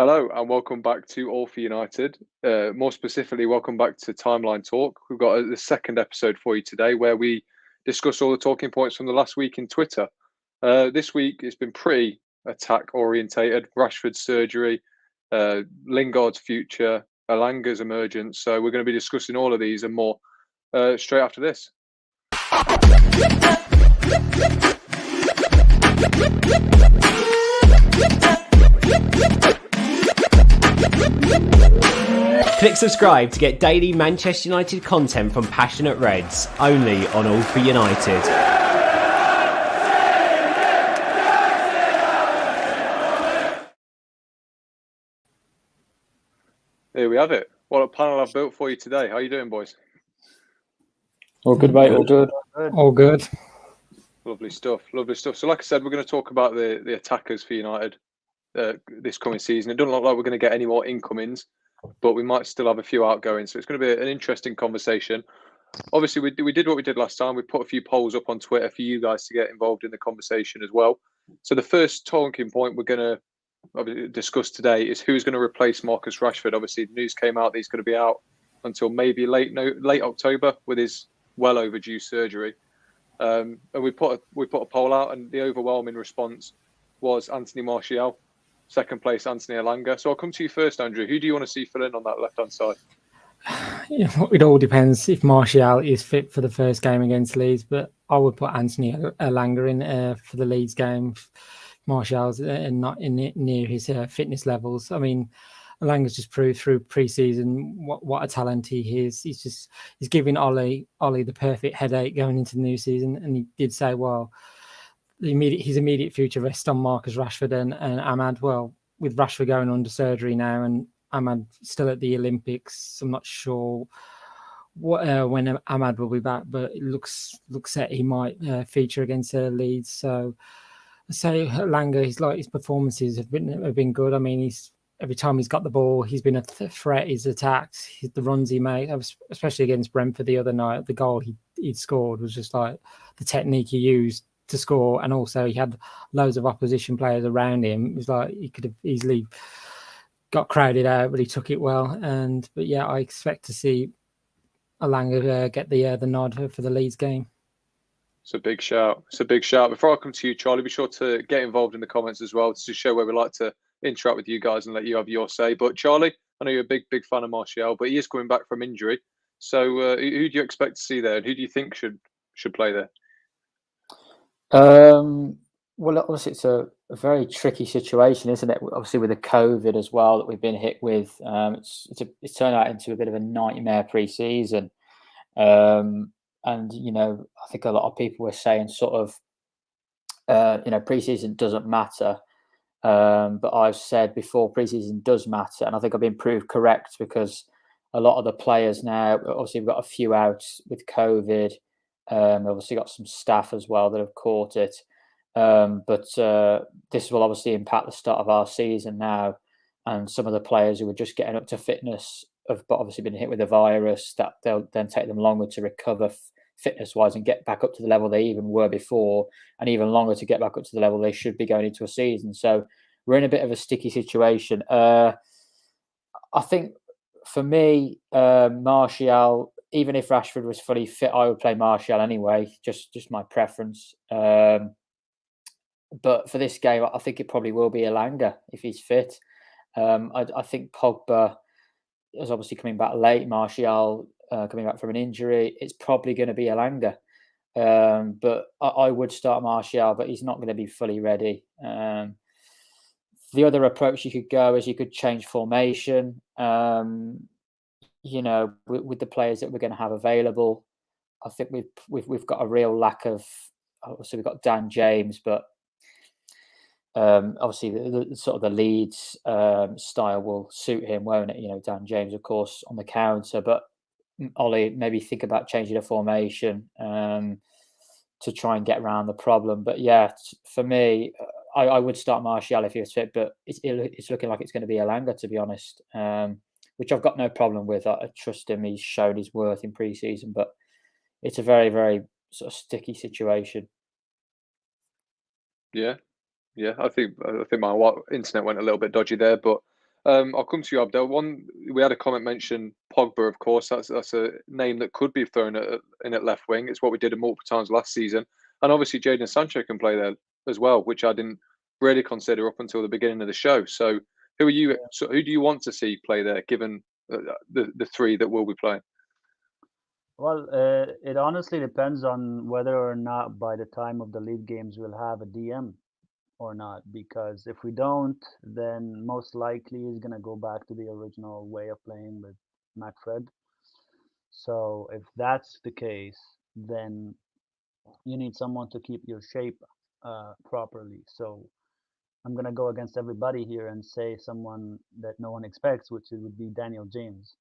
Hello and welcome back to All for United. More specifically, welcome back to Timeline Talk. We've got the second episode for you today where we discuss all the talking points from the last week in Twitter. This week it's been pretty attack orientated. Rashford's surgery, Lingard's future, Elanga's emergence. So we're going to be discussing all of these and more straight after this. Click subscribe to get daily Manchester United content from passionate Reds, only on All for United. Here we have it. What a panel I've built for you today. How are you doing, boys? All good, mate. All good. All good. Lovely stuff. Lovely stuff. So like I said, we're going to talk about the attackers for United this coming season. It doesn't look like we're going to get any more incomings, but we might still have a few outgoings. So it's going to be an interesting conversation. Obviously, we did what we did last time. We put a few polls up on Twitter for you guys to get involved in the conversation as well. So the first talking point we're going to discuss today is who's going to replace Marcus Rashford. Obviously, the news came out that he's going to be out until maybe late October with his well overdue surgery. And we put a poll out, and the overwhelming response was Anthony Martial. Second place, Anthony Elanga. So I'll come to you first, Andrew. Who do you want to see fill in on that left-hand side? It all depends if Martial is fit for the first game against Leeds, but I would put Anthony Elanga in for the Leeds game. Martial's not near his fitness levels. I mean, Elanga's just proved through pre-season what a talent he is. He's giving Ollie the perfect headache going into the new season, and he did say, well, his immediate future rests on Marcus Rashford and Ahmad. Well, with Rashford going under surgery now and Ahmad still at the Olympics, I'm not sure when Ahmad will be back, but it looks set he might feature against Leeds. So I say Elanga, his performances have been good. I mean, every time he's got the ball, he's been a threat. His attacks, the runs he made, especially against Brentford the other night, the goal he scored was just like the technique he used to score, and also he had loads of opposition players around him. It was like he could have easily got crowded out, but he took it well. But yeah, I expect to see Elanga get the nod for the Leeds game. It's a big shout. Before I come to you, Charlie, be sure to get involved in the comments as well to show where we like to interact with you guys and let you have your say. But Charlie, I know you're a big fan of Martial, but he is coming back from injury. So who do you expect to see there, and who do you think should play there? Well, obviously it's a very tricky situation, isn't it? Obviously with the COVID as well that we've been hit with, it's turned out into a bit of a nightmare pre-season. And I think a lot of people were saying sort of, pre-season doesn't matter. But I've said before, pre-season does matter, and I think I've been proved correct because a lot of the players now, obviously we've got a few out with COVID. Obviously got some staff as well that have caught it. But this will obviously impact the start of our season now. And some of the players who were just getting up to fitness have obviously been hit with the virus, that they'll then take them longer to recover fitness-wise and get back up to the level they even were before, and even longer to get back up to the level they should be going into a season. So we're in a bit of a sticky situation. I think for me, Martial, even if Rashford was fully fit, I would play Martial anyway, just my preference. But for this game, I think it probably will be Elanga if he's fit. I think Pogba is obviously coming back late. Martial coming back from an injury. It's probably going to be Elanga. But I would start Martial, but he's not going to be fully ready. The other approach you could go is you could change formation. With the players that we're going to have available, I think we've got a real lack of. Obviously, we've got Dan James, but obviously the sort of the Leeds style will suit him, won't it? Dan James, of course, on the counter, but Ollie, maybe think about changing the formation to try and get around the problem. But yeah, for me, I would start Martial if he was fit, but it's looking like it's going to be Elanga, to be honest. Which I've got no problem with. I trust him. He's shown his worth in pre-season, but it's a very, very sort of sticky situation. Yeah. I think my internet went a little bit dodgy there, but I'll come to you, Abdel. One, we had a comment mention Pogba, of course. That's a name that could be thrown in at left wing. It's what we did multiple times last season. And obviously Jadon Sancho can play there as well, which I didn't really consider up until the beginning of the show. So who are you? So who do you want to see play there, given the three that will be playing? Well, it honestly depends on whether or not by the time of the league games we'll have a DM or not. Because if we don't, then most likely he's going to go back to the original way of playing with McFred. So if that's the case, then you need someone to keep your shape properly. So I'm going to go against everybody here and say someone that no one expects, which would be Daniel James,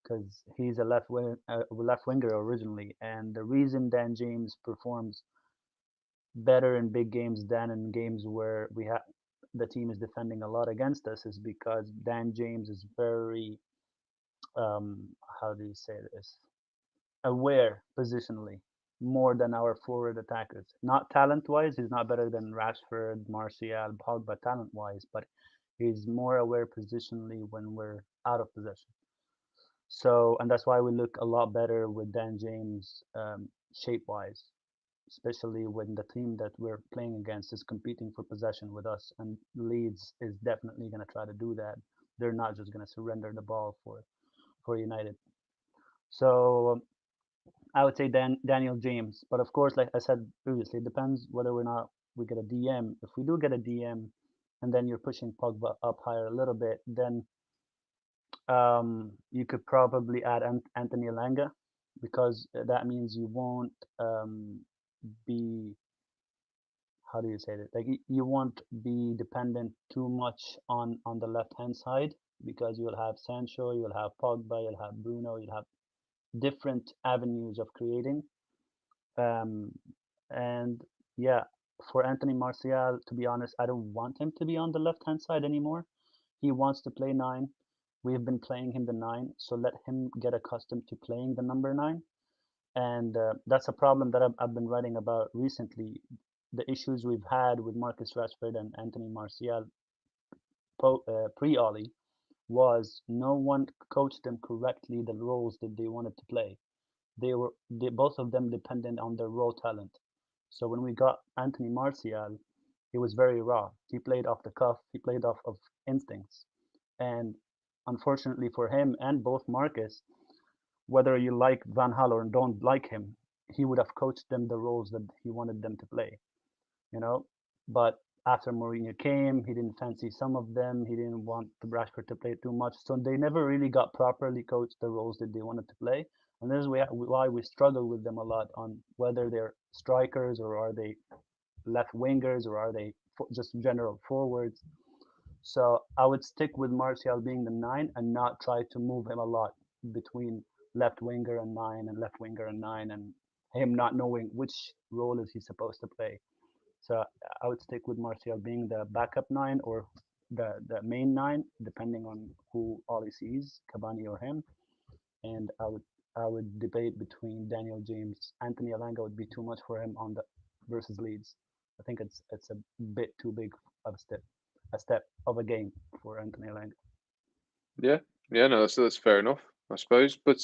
because he's a left winger originally, and the reason Dan James performs better in big games than in games where the team is defending a lot against us is because Dan James is very how do you say this, aware positionally more than our forward attackers. Not talent wise, he's not better than Rashford, Martial, Pogba talent wise, but he's more aware positionally when we're out of possession. So, and that's why we look a lot better with Dan James shape wise, especially when the team that we're playing against is competing for possession with us. And Leeds is definitely going to try to do that. They're not just going to surrender the ball for United. So I would say Daniel James. But of course, like I said previously, it depends whether or not we get a DM. If we do get a DM and then you're pushing Pogba up higher a little bit, then you could probably add Anthony Elanga, because that means you won't be, how do you say that? Like you won't be dependent too much on the left hand side, because you'll have Sancho, you'll have Pogba, you'll have Bruno, you'll have different avenues of creating. And yeah, for Anthony Martial, to be honest, I don't want him to be on the left hand side anymore. He wants to play 9. We've been playing him the 9, so let him get accustomed to playing the number 9. And that's a problem that I've been writing about recently. The issues we've had with Marcus Rashford and Anthony Martial pre-Ollie was no one coached them correctly the roles that they wanted to play. They both of them dependent on their raw talent. So when we got Anthony Martial, he was very raw. He played off the cuff. He played off of instincts. And unfortunately for him and both Marcus, whether you like Van Gaal or don't like him, he would have coached them the roles that he wanted them to play, But after Mourinho came, he didn't fancy some of them. He didn't want the Rashford to play too much. So they never really got properly coached the roles that they wanted to play. And this is why we struggle with them a lot on whether they're strikers or are they left wingers or are they just general forwards. So I would stick with Martial being the 9 and not try to move him a lot between left winger and 9 and left winger and 9, and him not knowing which role is he supposed to play. So I would stick with Martial being the backup 9 or the main 9, depending on who Ollie sees, Cavani or him. And I would debate between Daniel James. Anthony Elanga would be too much for him on the versus Leeds. I think it's a bit too big of a step of a game for Anthony Elanga. Yeah, no, that's fair enough, I suppose. But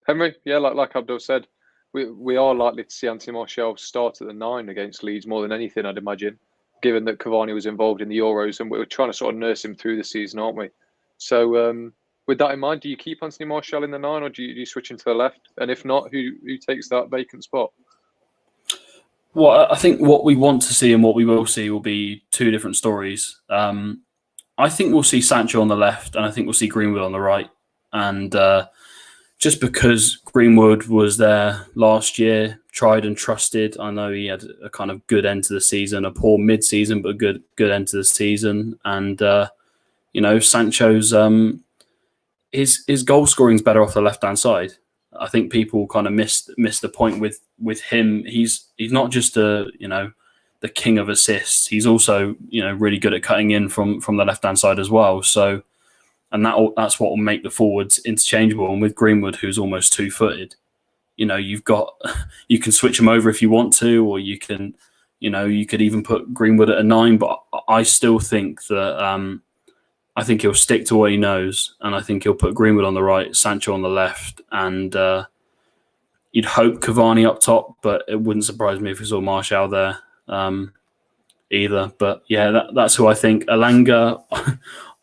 Henry, yeah, like Abdul said, we are likely to see Anthony Martial start at the 9 against Leeds more than anything, I'd imagine, given that Cavani was involved in the Euros, and we're trying to sort of nurse him through the season, aren't we? So with that in mind, do you keep Anthony Martial in the 9, or do you switch him to the left? And if not, who takes that vacant spot? Well, I think what we want to see and what we will see will be two different stories. I think we'll see Sancho on the left, and I think we'll see Greenwood on the right. And just because Greenwood was there last year, tried and trusted, I know he had a kind of good end to the season, a poor mid-season, but a good end to the season. And Sancho's his goal scoring is better off the left-hand side. I think people kind of missed the point with him. He's not just the king of assists. He's also really good at cutting in from the left hand side as well. So, and that's what will make the forwards interchangeable. And with Greenwood, who's almost 2-footed, you can switch him over if you want to, or you can, you could even put Greenwood at a 9. But I still think that I think he'll stick to what he knows, and I think he'll put Greenwood on the right, Sancho on the left, and you'd hope Cavani up top, but it wouldn't surprise me if we saw Martial there either. But yeah, that's who I think. Elanga,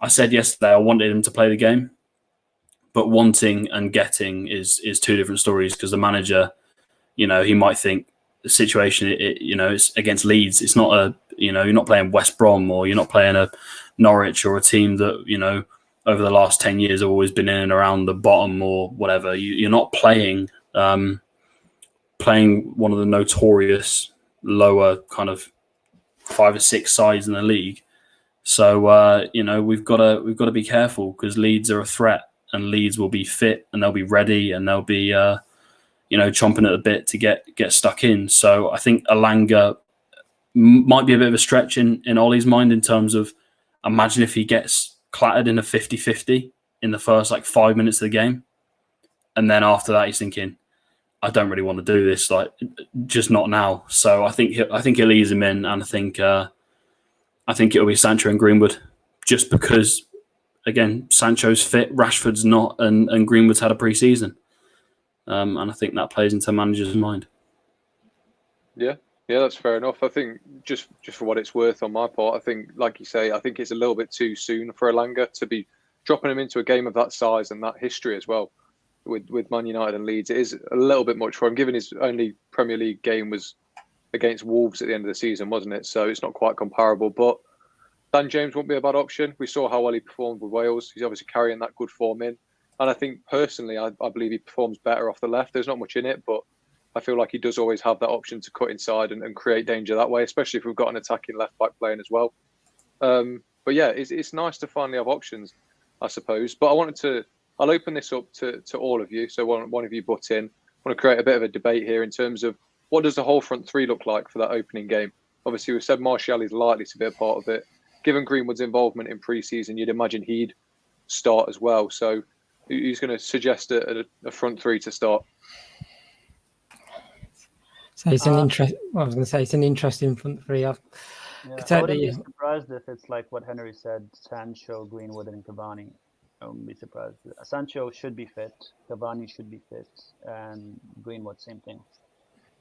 I said yesterday I wanted him to play the game, but wanting and getting is two different stories, because the manager, he might think the situation, it's against Leeds. It's not you're not playing West Brom, or you're not playing a Norwich or a team that, over the last 10 years have always been in and around the bottom or whatever. You're not playing one of the notorious lower kind of 5 or 6 sides in the league. So we've got to be careful, because Leeds are a threat, and Leeds will be fit and they'll be ready, and they'll be chomping at the bit to get stuck in. So I think Elanga might be a bit of a stretch in Ollie's mind, in terms of, imagine if he gets clattered in a 50-50 in the first 5 minutes of the game, and then after that he's thinking, I don't really want to do this, just not now. So I think he'll ease him in, and I think it'll be Sancho and Greenwood, just because, again, Sancho's fit, Rashford's not, and Greenwood's had a pre-season, and I think that plays into the manager's mind. Yeah, that's fair enough. I think just for what it's worth on my part, I think, like you say, I think it's a little bit too soon for Elanga to be dropping him into a game of that size and that history as well. With Man United and Leeds, it is a little bit much for him, given his only Premier League game was against Wolves at the end of the season, wasn't it? So it's not quite comparable. But Dan James won't be a bad option. We saw how well he performed with Wales. He's obviously carrying that good form in. And I think, personally, I believe he performs better off the left. There's not much in it, but I feel like he does always have that option to cut inside and create danger that way, especially if we've got an attacking left-back playing as well. But yeah, it's nice to finally have options, I suppose. But I'll open this up to all of you. So one of you butt in. I want to create a bit of a debate here in terms of, what does the whole front three look like for that opening game? Obviously, we've said Martial is likely to be a part of it. Given Greenwood's involvement in pre-season, you'd imagine he'd start as well. So who's going to suggest a front three to start? So it's an it's an interesting front three. I wouldn't be surprised if it's like what Henry said: Sancho, Greenwood, and Cavani. I wouldn't be surprised. Sancho should be fit. Cavani should be fit, and Greenwood, same thing.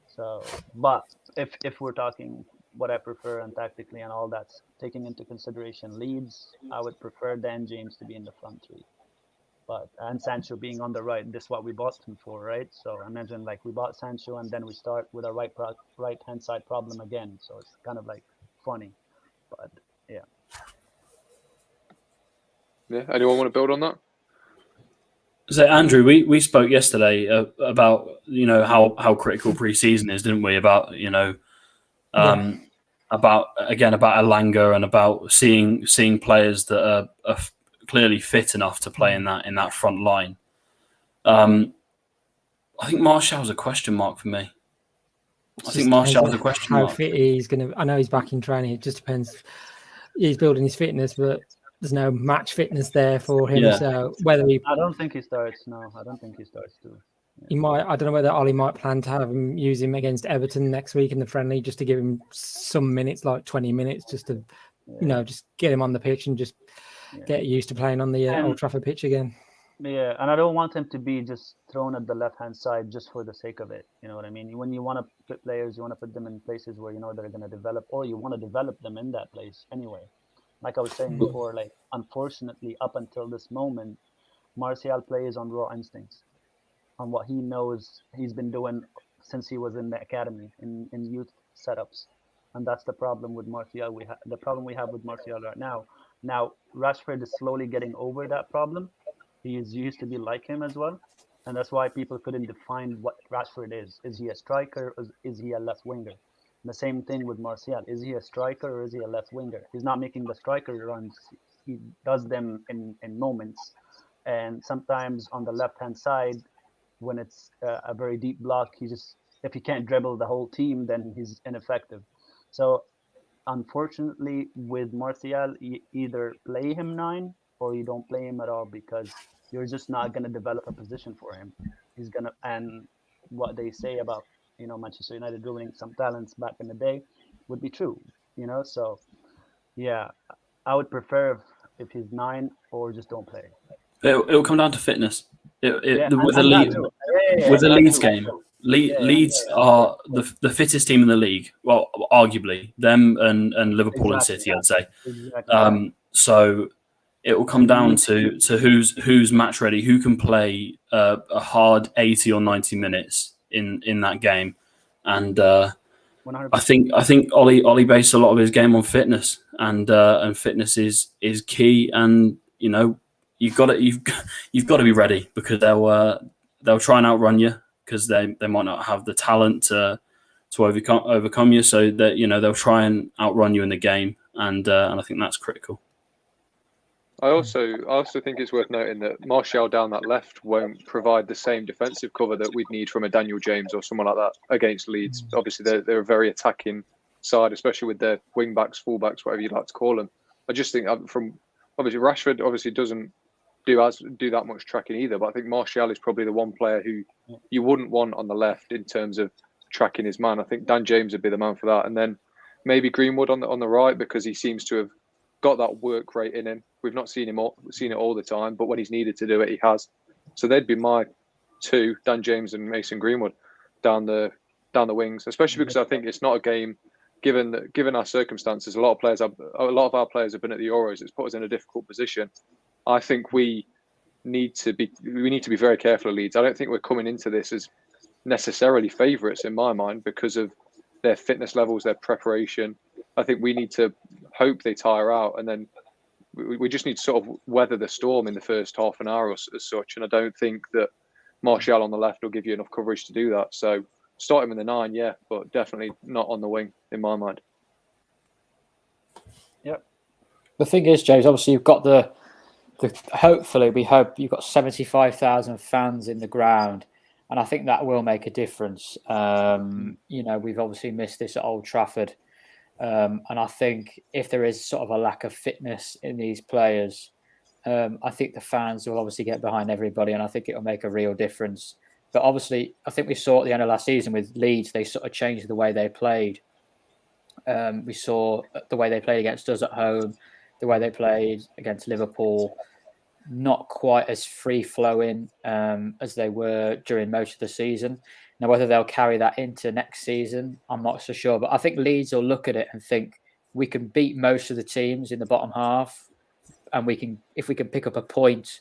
So, but if we're talking what I prefer and tactically and all that's taking into consideration Leeds, I would prefer Dan James to be in the front three. And Sancho being on the right, this is what we bought him for, right? So imagine we bought Sancho and then we start with a right hand side problem again. So it's kind of funny, but yeah. Yeah. Anyone want to build on that? So Andrew, we spoke yesterday about how critical pre-season is, didn't we? About about Elanga, and about seeing players that are clearly fit enough to play in that front line. I think Martial's a question mark for me. I think Martial's a question mark. How fit he's going to? I know he's back in training. It just depends. He's building his fitness, but there's no match fitness there for him. Yeah. So I don't think he starts. No, I don't think he starts too. Yeah. He might. I don't know whether Ollie might plan to have him use him against Everton next week in the friendly, just to give him some minutes, 20 minutes, just to just get him on the pitch and just get used to playing on the Old Trafford pitch again. Yeah, and I don't want him to be just thrown at the left-hand side just for the sake of it. You know what I mean? When you want to put players, you want to put them in places where they're going to develop, or you want to develop them in that place anyway. Like I was saying before, unfortunately, up until this moment, Martial plays on raw instincts, on what he knows he's been doing since he was in the academy, in youth setups. And that's the problem with Martial. The problem we have with Martial right now. Now, Rashford is slowly getting over that problem. He used to be like him as well. And that's why people couldn't define what Rashford is. Is he a striker or is he a left winger? And the same thing with Martial. Is he a striker or is he a left winger? He's not making the striker runs. He does them in moments. And sometimes on the left-hand side, when it's a very deep block, if he can't dribble the whole team, then he's ineffective. So unfortunately, with Martial, you either play him 9 or you don't play him at all, because you're just not going to develop a position for him. And what they say about, Manchester United ruining some talents back in the day would be true, So yeah, I would prefer if he's 9, or just don't play? It'll come down to fitness. With the and lead, that too. with the that Leeds too. game, Leeds are the fittest team in the league. Well, arguably them and Liverpool and Exactly. City, I'd say. Exactly. So it will come down to who's match ready, who can play a hard 80 or 90 minutes in that game, and 100%. I think Ollie based a lot of his game on fitness, and fitness is key. And you've got to be ready, because they'll try and outrun you, because they might not have the talent to overcome you. So that they'll try and outrun you in the game, and I think that's critical. I also think it's worth noting that Martial down that left won't provide the same defensive cover that we'd need from a Daniel James or someone like that against Leeds. Obviously, they're a very attacking side, especially with their wing backs, full backs, whatever you'd like to call them. I just think obviously Rashford obviously doesn't do that much tracking either, but I think Martial is probably the one player who you wouldn't want on the left in terms of tracking his man. I think Dan James would be the man for that, and then maybe Greenwood on the right, because he seems to have got that work rate in him. We've not seen it all the time, but when he's needed to do it, he has. So they'd be my two, Dan James and Mason Greenwood, down the wings. Especially because I think it's not a game. Given our circumstances, a lot of our players have been at the Euros. It's put us in a difficult position. I think we need to be very careful of Leeds. I don't think we're coming into this as necessarily favourites in my mind, because of their fitness levels, their preparation. I think we need to hope they tire out, and then we just need to sort of weather the storm in the first half an hour as such. And I don't think that Martial on the left will give you enough coverage to do that. So start him in the 9, yeah, but definitely not on the wing in my mind. Yep. The thing is, James, obviously you've got the hopefully we hope you've got 75,000 fans in the ground, and I think that will make a difference. We've obviously missed this at Old Trafford. And I think if there is sort of a lack of fitness in these players, I think the fans will obviously get behind everybody, and I think it'll make a real difference. But obviously, I think we saw at the end of last season with Leeds, they sort of changed the way they played. We saw the way they played against us at home, the way they played against Liverpool, not quite as free-flowing as they were during most of the season. Now, whether they'll carry that into next season, I'm not so sure. But I think Leeds will look at it and think we can beat most of the teams in the bottom half, and if we can pick up a point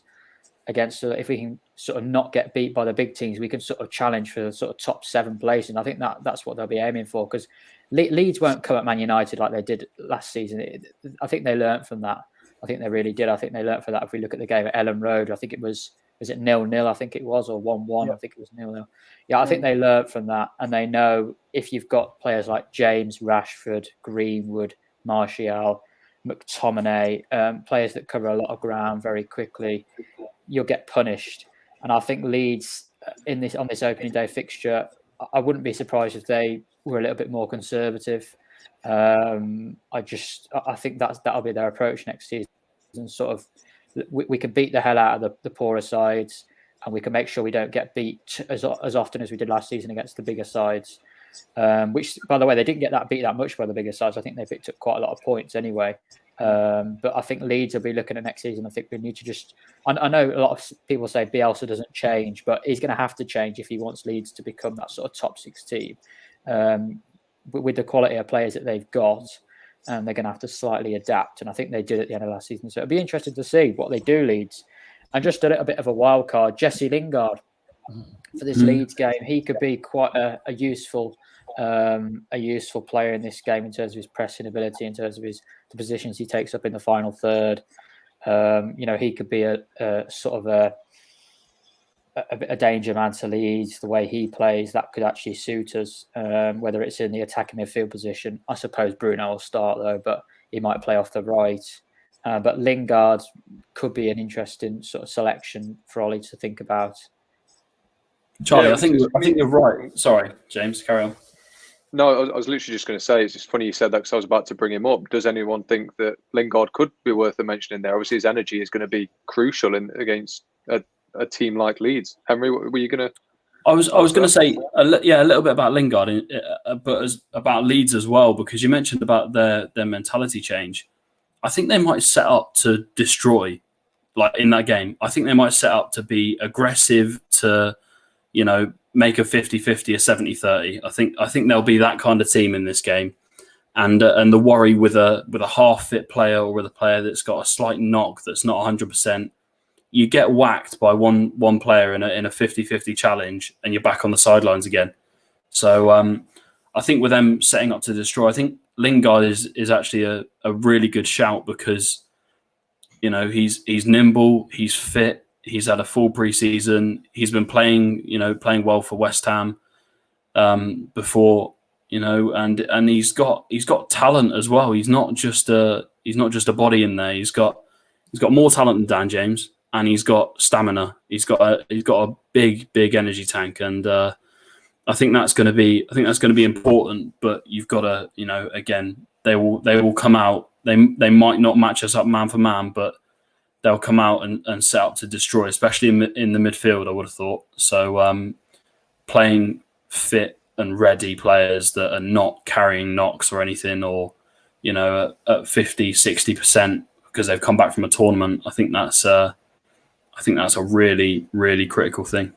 if we can sort of not get beat by the big teams, we can sort of challenge for the sort of top 7 place. And I think that's what they'll be aiming for, because Leeds won't come at Man United like they did last season. I think they learned from that. I think they really did. I think they learned from that. If we look at the game at Ellen Road, I think it was it 0-0? I think it was, or 1-1. I think it was 0-0. Yeah, I think they learned from that, and they know if you've got players like James, Rashford, Greenwood, Martial, McTominay, players that cover a lot of ground very quickly, you'll get punished. And I think Leeds on this opening day fixture, I wouldn't be surprised if they were a little bit more conservative. I think that'll be their approach next season. Sort of, we can beat the hell out of the poorer sides, and we can make sure we don't get beat as often as we did last season against the bigger sides. Which, by the way, they didn't get beat that much by the bigger sides. I think they picked up quite a lot of points anyway. But I think Leeds will be looking at next season. I think we need to just... I know a lot of people say Bielsa doesn't change, but he's going to have to change if he wants Leeds to become that sort of top 6 team. With the quality of players that they've got, and they're going to have to slightly adapt. And I think they did at the end of last season. So it'll be interesting to see what they do, Leeds. And just a little bit of a wild card, Jesse Lingard for this Leeds game. He could be quite a useful player in this game in terms of his pressing ability, in terms of the positions he takes up in the final third. He could be a sort of a danger man to Leeds. The way he plays, that could actually suit us, whether it's in the attacking midfield position. I suppose Bruno will start though, but he might play off the right. But Lingard could be an interesting sort of selection for Ollie to think about. Charlie, I think you're right. Sorry, James, carry on. No, I was literally just going to say, it's just funny you said that, because I was about to bring him up. Does anyone think that Lingard could be worth a mention in there? Obviously, his energy is going to be crucial against a team like Leeds. Henry, were you going to? I was going to say a little bit about Lingard, but about Leeds as well, because you mentioned about their mentality change. I think they might set up to destroy, like in that game. I think they might set up to be aggressive, to, you know, make a 50-50, a 70-30. I think there'll be that kind of team in this game. And the worry with a half fit player, or with a player that's got a slight knock that's not 100%, you get whacked by one player in a 50-50 challenge, and you're back on the sidelines again. So I think with them setting up to destroy, I think Lingard is actually a really good shout, because, you know, he's nimble, he's fit, he's had a full preseason, he's been playing well for West Ham before. You know, and he's got talent as well. He's not just a body in there. He's got more talent than Dan James, and he's got stamina. He's got a big energy tank, and I think that's going to be important. But you've got to, you know, again, they will come out. They might not match us up man for man, but they'll come out and set up to destroy, especially in the midfield, I would have thought. So playing fit and ready players that are not carrying knocks or anything, or, you know, at 50-60% because they've come back from a tournament. I think that's a really, really critical thing.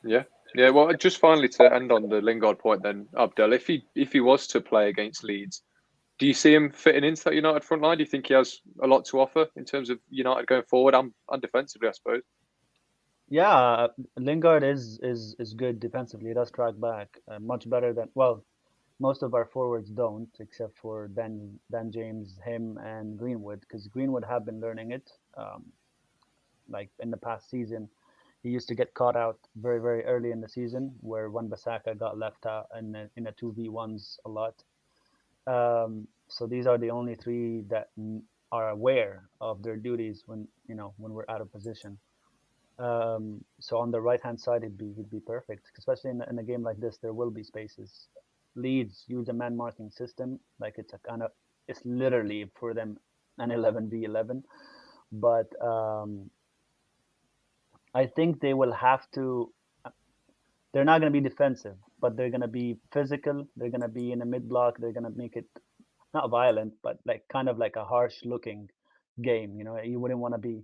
Yeah. Well, just finally to end on the Lingard point, then, Abdel, if he was to play against Leeds, do you see him fitting into that United front line? Do you think he has a lot to offer in terms of United going forward and defensively, I suppose? Yeah, Lingard is good defensively. He does track back much better than, well, most of our forwards don't, except for Dan James, him, and Greenwood, because Greenwood have been learning it. Like in the past season, he used to get caught out very, very early in the season, where Wan-Bissaka got left out in a 2v1s a lot. So these are the only three that are aware of their duties when we're out of position. So on the right hand side, he'd be perfect, especially in a game like this. There will be spaces. Leeds use a man marking system, like it's literally for them an 11v11, but I think they will have to. They're not going to be defensive, but they're going to be physical. They're going to be in a mid block. They're going to make it not violent, but like kind of like a harsh looking game. You know, you wouldn't want to be.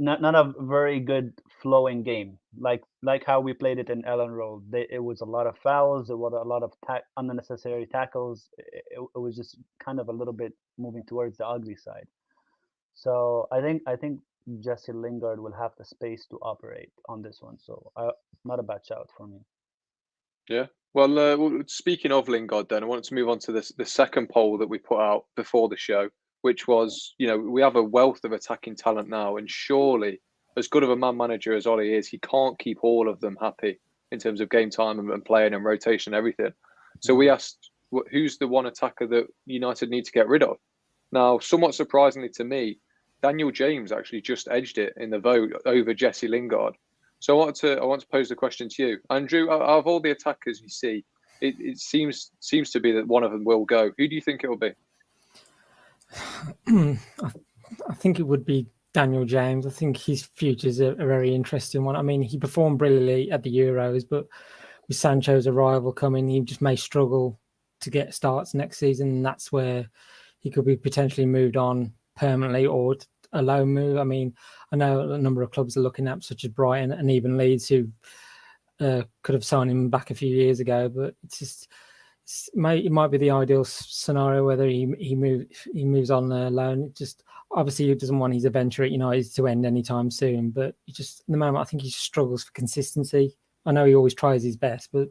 Not a very good flowing game, like how we played it in Ellen Road. It was a lot of fouls. It was a lot of unnecessary tackles. It was just kind of a little bit moving towards the ugly side. So I think Jesse Lingard will have the space to operate on this one. So not a bad shout for me. Yeah. Well, speaking of Lingard, then I wanted to move on to the second poll that we put out before the show, which was, you know, we have a wealth of attacking talent now, and surely, as good of a man manager as Ollie is, he can't keep all of them happy in terms of game time and playing and rotation and everything. So we asked, who's the one attacker that United need to get rid of? Now, somewhat surprisingly to me, Daniel James actually just edged it in the vote over Jesse Lingard. So I want to pose the question to you, Andrew. Out of all the attackers you see, it seems to be that one of them will go. Who do you think it will be? I think it would be Daniel James. I think his future's a very interesting one. I mean, he performed brilliantly at the Euros, but with Sancho's arrival coming, he just may struggle to get starts next season. And that's where he could be potentially moved on permanently, or a loan move. I mean, I know a number of clubs are looking at, such as Brighton and even Leeds, who could have signed him back a few years ago. But it might be the ideal scenario whether he moves on loan. It just obviously he doesn't want his adventure at United to end anytime soon. But he just, at the moment, I think he struggles for consistency. I know he always tries his best, but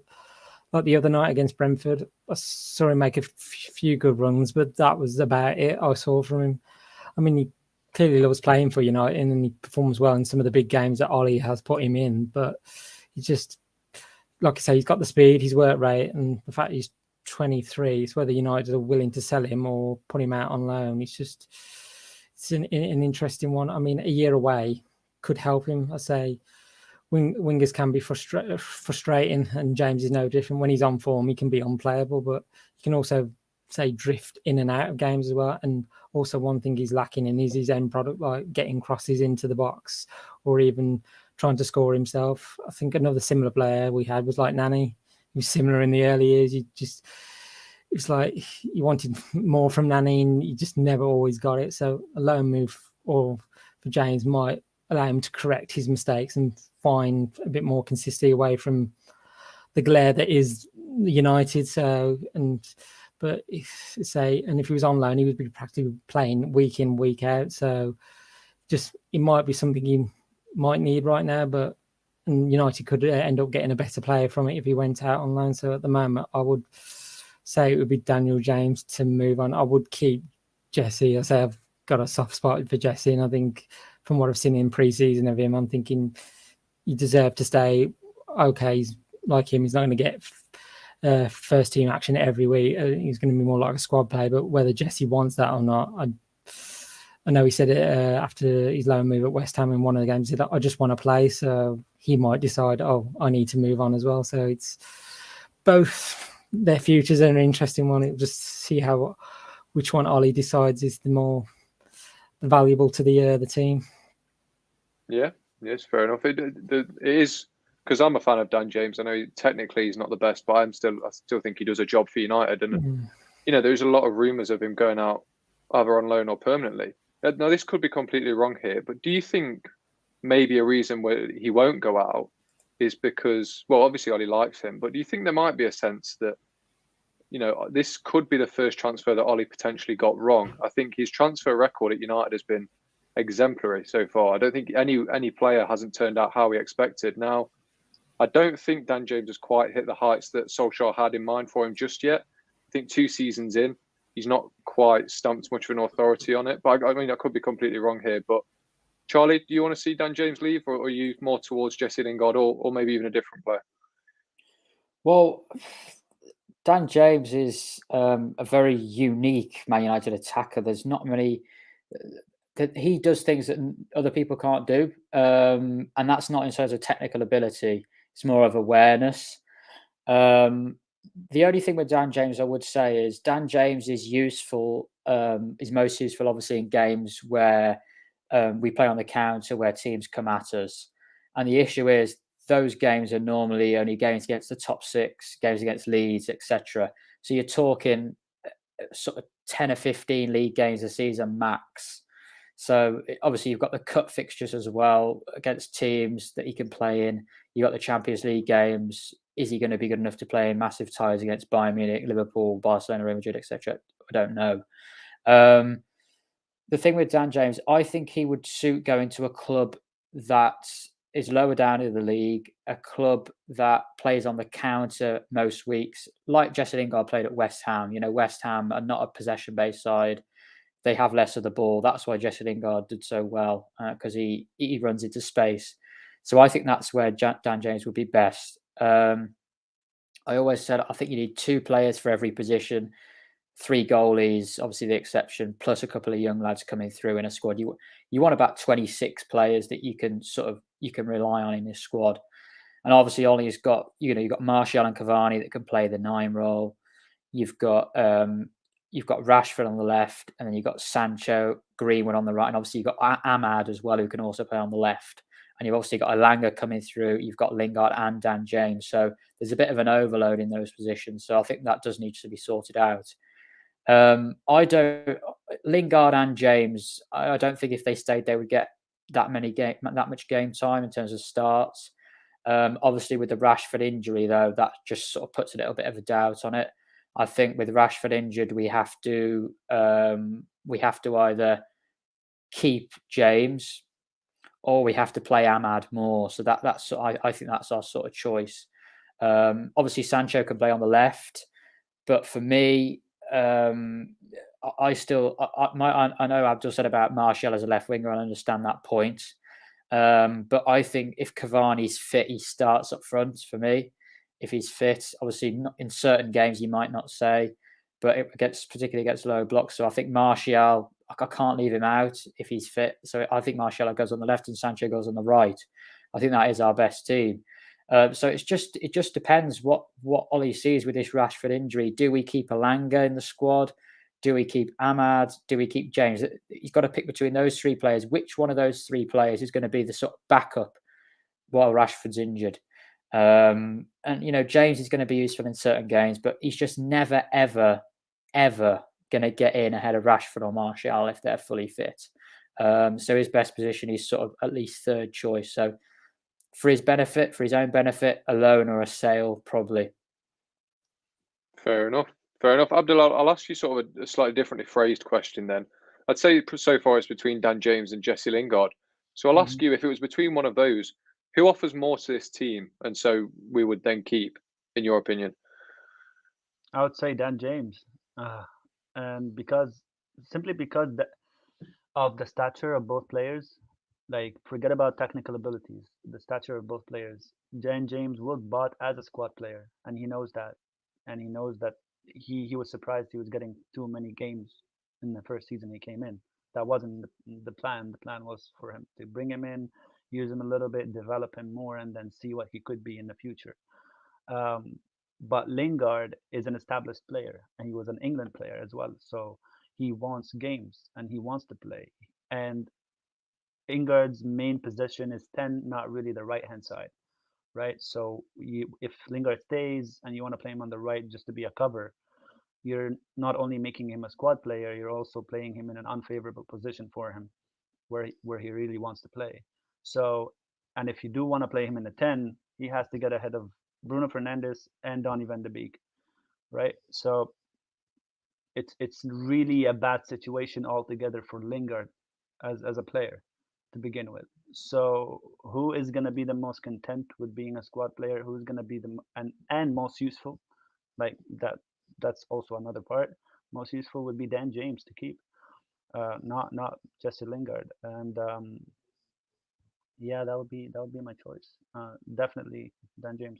like the other night against Brentford, I saw him make a few good runs, but that was about it I saw from him. I mean, he clearly loves playing for United, and he performs well in some of the big games that Ollie has put him in. But he just, like I say, he's got the speed, his work rate, and the fact he's 23. It's whether United are willing to sell him or put him out on loan. It's an interesting one. I mean, a year away could help him. I say wingers can be frustrating, and James is no different. When he's on form, he can be unplayable, but he can also drift in and out of games as well. And also one thing he's lacking in is his end product, like getting crosses into the box or even trying to score himself. I think another similar player we had was like Nani. He was similar in the early years. it's like you wanted more from Nani and you just never always got it. So a loan move or for James might allow him to correct his mistakes and find a bit more consistency away from the glare that is United. So, but if he was on loan, he would be practically playing week in, week out. So just, it might be something he might need right now, but United could end up getting a better player from it if he went out on loan. So at the moment, I would say it would be Daniel James to move on. I would keep Jesse. I say I've got a soft spot for Jesse, and I think from what I've seen in pre-season of him, I'm thinking he deserved to stay. Okay, he's like him. He's not going to get first team action every week. He's going to be more like a squad player. But whether Jesse wants that or not, I know he said it after his loan move at West Ham in one of the games. He said, I just want to play. So he might decide, I need to move on as well. So it's both their futures are an interesting one. It'll just see which one Ollie decides is the more valuable to the team. Yeah, yes, fair enough. It is, because I'm a fan of Dan James. I know technically he's not the best, but I still think he does a job for United. And there's a lot of rumours of him going out either on loan or permanently. Now, this could be completely wrong here, but do you think maybe a reason where he won't go out is because, well, obviously Ollie likes him, but do you think there might be a sense that, this could be the first transfer that Ollie potentially got wrong? I think his transfer record at United has been exemplary so far. I don't think any player hasn't turned out how we expected. Now, I don't think Dan James has quite hit the heights that Solskjaer had in mind for him just yet. I think 2 seasons in, he's not quite stamped much of an authority on it. But I mean, I could be completely wrong here. But Charlie, do you want to see Dan James leave, or are you more towards Jesse Lingard, or maybe even a different player? Well, Dan James is a very unique Man United attacker. There's not many that he does things that other people can't do, and that's not in terms of technical ability. It's more of awareness. The only thing with Dan James I would say is Dan James is useful. Is most useful, obviously, in games where we play on the counter, where teams come at us, and the issue is those games are normally only games against the top 6, games against Leeds, etc. So you're talking sort of 10 or 15 league games a season max. So obviously you've got the cup fixtures as well against teams that he can play in. You've got the Champions League games. Is he going to be good enough to play in massive ties against Bayern Munich, Liverpool, Barcelona, Real Madrid, etc.? I don't know. The thing with Dan James, I think he would suit going to a club that is lower down in the league, a club that plays on the counter most weeks, like Jesse Lingard played at West Ham. West Ham are not a possession-based side. They have less of the ball. That's why Jesse Lingard did so well, because he runs into space. So I think that's where Dan James would be best. I always said I think you need 2 players for every position, 3 goalies, obviously the exception, plus a couple of young lads coming through in a squad. You want about 26 players that you can rely on in this squad. And obviously Ollie's got, you've got Martial and Cavani that can play the 9 role. You've got Rashford on the left, and then you've got Sancho, Greenwood on the right, and obviously you've got Ahmad as well, who can also play on the left. And you've obviously got Lingard coming through. You've got Lingard and Dan James. So there's a bit of an overload in those positions. So I think that does need to be sorted out. Lingard and James, I don't think if they stayed, they would get that much game time in terms of starts. Obviously with the Rashford injury, though, that just sort of puts a little bit of a doubt on it. I think with Rashford injured, we have to either keep James or we have to play Ahmad more. So I think that's our sort of choice. Obviously Sancho can play on the left, but for me, I know Abdul said about Martial as a left winger. I understand that point, but I think if Cavani's fit, he starts up front for me. If he's fit, obviously not in certain games you might not say, but particularly against low blocks. So I think Martial, I can't leave him out if he's fit. So I think Martial goes on the left and Sancho goes on the right. I think that is our best team. So it just depends what Ollie sees with this Rashford injury. Do we keep Elanga in the squad? Do we keep Ahmad? Do we keep James? He's got to pick between those 3 players. Which one of those 3 players is going to be the sort of backup while Rashford's injured? And James is going to be useful in certain games, but he's just never, ever, ever going to get in ahead of Rashford or Martial if they're fully fit. So his best position is sort of at least third choice. So for his benefit, for his own benefit, a loan or a sale, probably. Fair enough. Fair enough. Abdul, I'll ask you sort of a slightly differently phrased question then. I'd say so far it's between Dan James and Jesse Lingard. So I'll ask you, if it was between one of those, who offers more to this team, and so we would then keep, in your opinion? I would say Dan James, and simply because of the stature of both players. Like, forget about technical abilities. The stature of both players. Dan James was bought as a squad player, and he knows that. And he knows that he was surprised he was getting too many games in the first season he came in. That wasn't the plan. The plan was for him to bring him in, use him a little bit, develop him more, and then see what he could be in the future. But Lingard is an established player, and he was an England player as well. So he wants games and he wants to play. And Lingard's main position is 10, not really the right hand side, right? So if Lingard stays and you want to play him on the right just to be a cover, you're not only making him a squad player, you're also playing him in an unfavorable position for him, where he really wants to play. So, and if you do want to play him in the 10, he has to get ahead of Bruno Fernandes and Donny van de Beek, right? So it's really a bad situation altogether for Lingard as a player to begin with. So who is going to be the most content with being a squad player? Who's going to be and most useful? Like that's also another part. Most useful would be Dan James to keep, not Jesse Lingard. And yeah, that would be my choice. Definitely Dan James.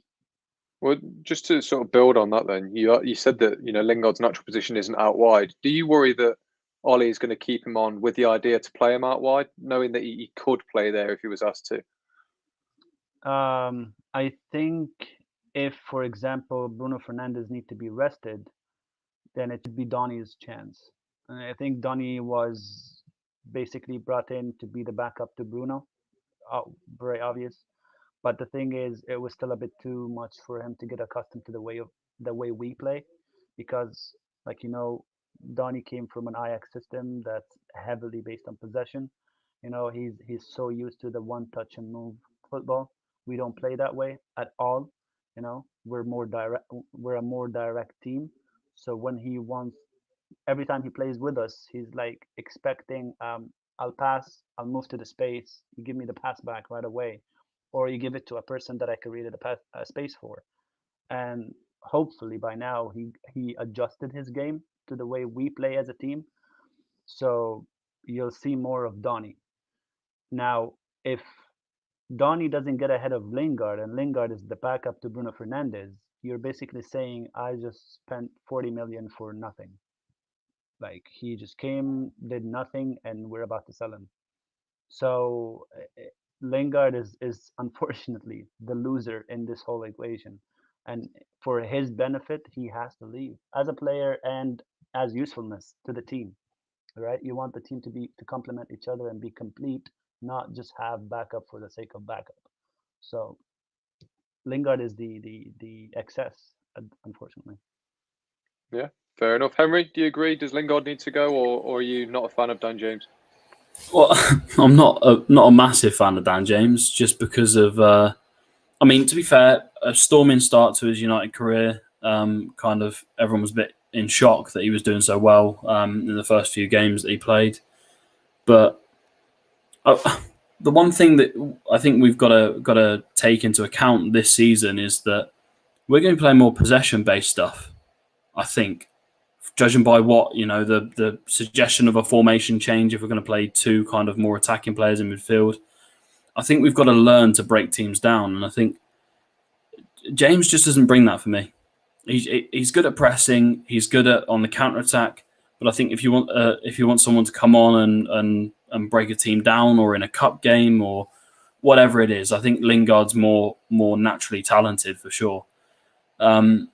Well, just to sort of build on that, then you said that Lingard's natural position isn't out wide. Do you worry that Ollie is going to keep him on with the idea to play him out wide, knowing that he could play there if he was asked to? I think if, for example, Bruno Fernandes need to be rested, then it should be Donny's chance. And I think Donny was basically brought in to be the backup to Bruno. Very obvious. But the thing is, it was still a bit too much for him to get accustomed to the way we play, because, like, Donny came from an Ajax system that's heavily based on possession. He's so used to the one touch and move football. We don't play that way at all. We're more direct. We're a more direct team. So when every time he plays with us, he's like expecting, I'll pass, I'll move to the space, you give me the pass back right away, or you give it to a person that I created a space for. And hopefully by now he adjusted his game to the way we play as a team. So you'll see more of Donny. Now, if Donny doesn't get ahead of Lingard and Lingard is the backup to Bruno Fernandes, you're basically saying I just spent 40 million for nothing. Like, he just came, did nothing, and we're about to sell him. So Lingard is unfortunately the loser in this whole equation. And for his benefit, he has to leave as a player and as usefulness to the team. Right? You want the team to complement each other and be complete, not just have backup for the sake of backup. So Lingard is the excess, unfortunately. Yeah, fair enough. Henry, do you agree? Does Lingard need to go, or are you not a fan of Dan James? Well, I'm not a massive fan of Dan James, just because of. I mean, to be fair, a storming start to his United career. Kind of everyone was a bit in shock that he was doing so well in the first few games that he played. But the one thing that I think we've got to take into account this season is that we're going to play more possession-based stuff. I think, judging by what the suggestion of a formation change, if we're going to play two kind of more attacking players in midfield, I think we've got to learn to break teams down. And I think James just doesn't bring that for me. He's good at pressing. He's good at on the counter attack. But I think if you want someone to come on and break a team down, or in a cup game or whatever it is, I think Lingard's more naturally talented for sure. The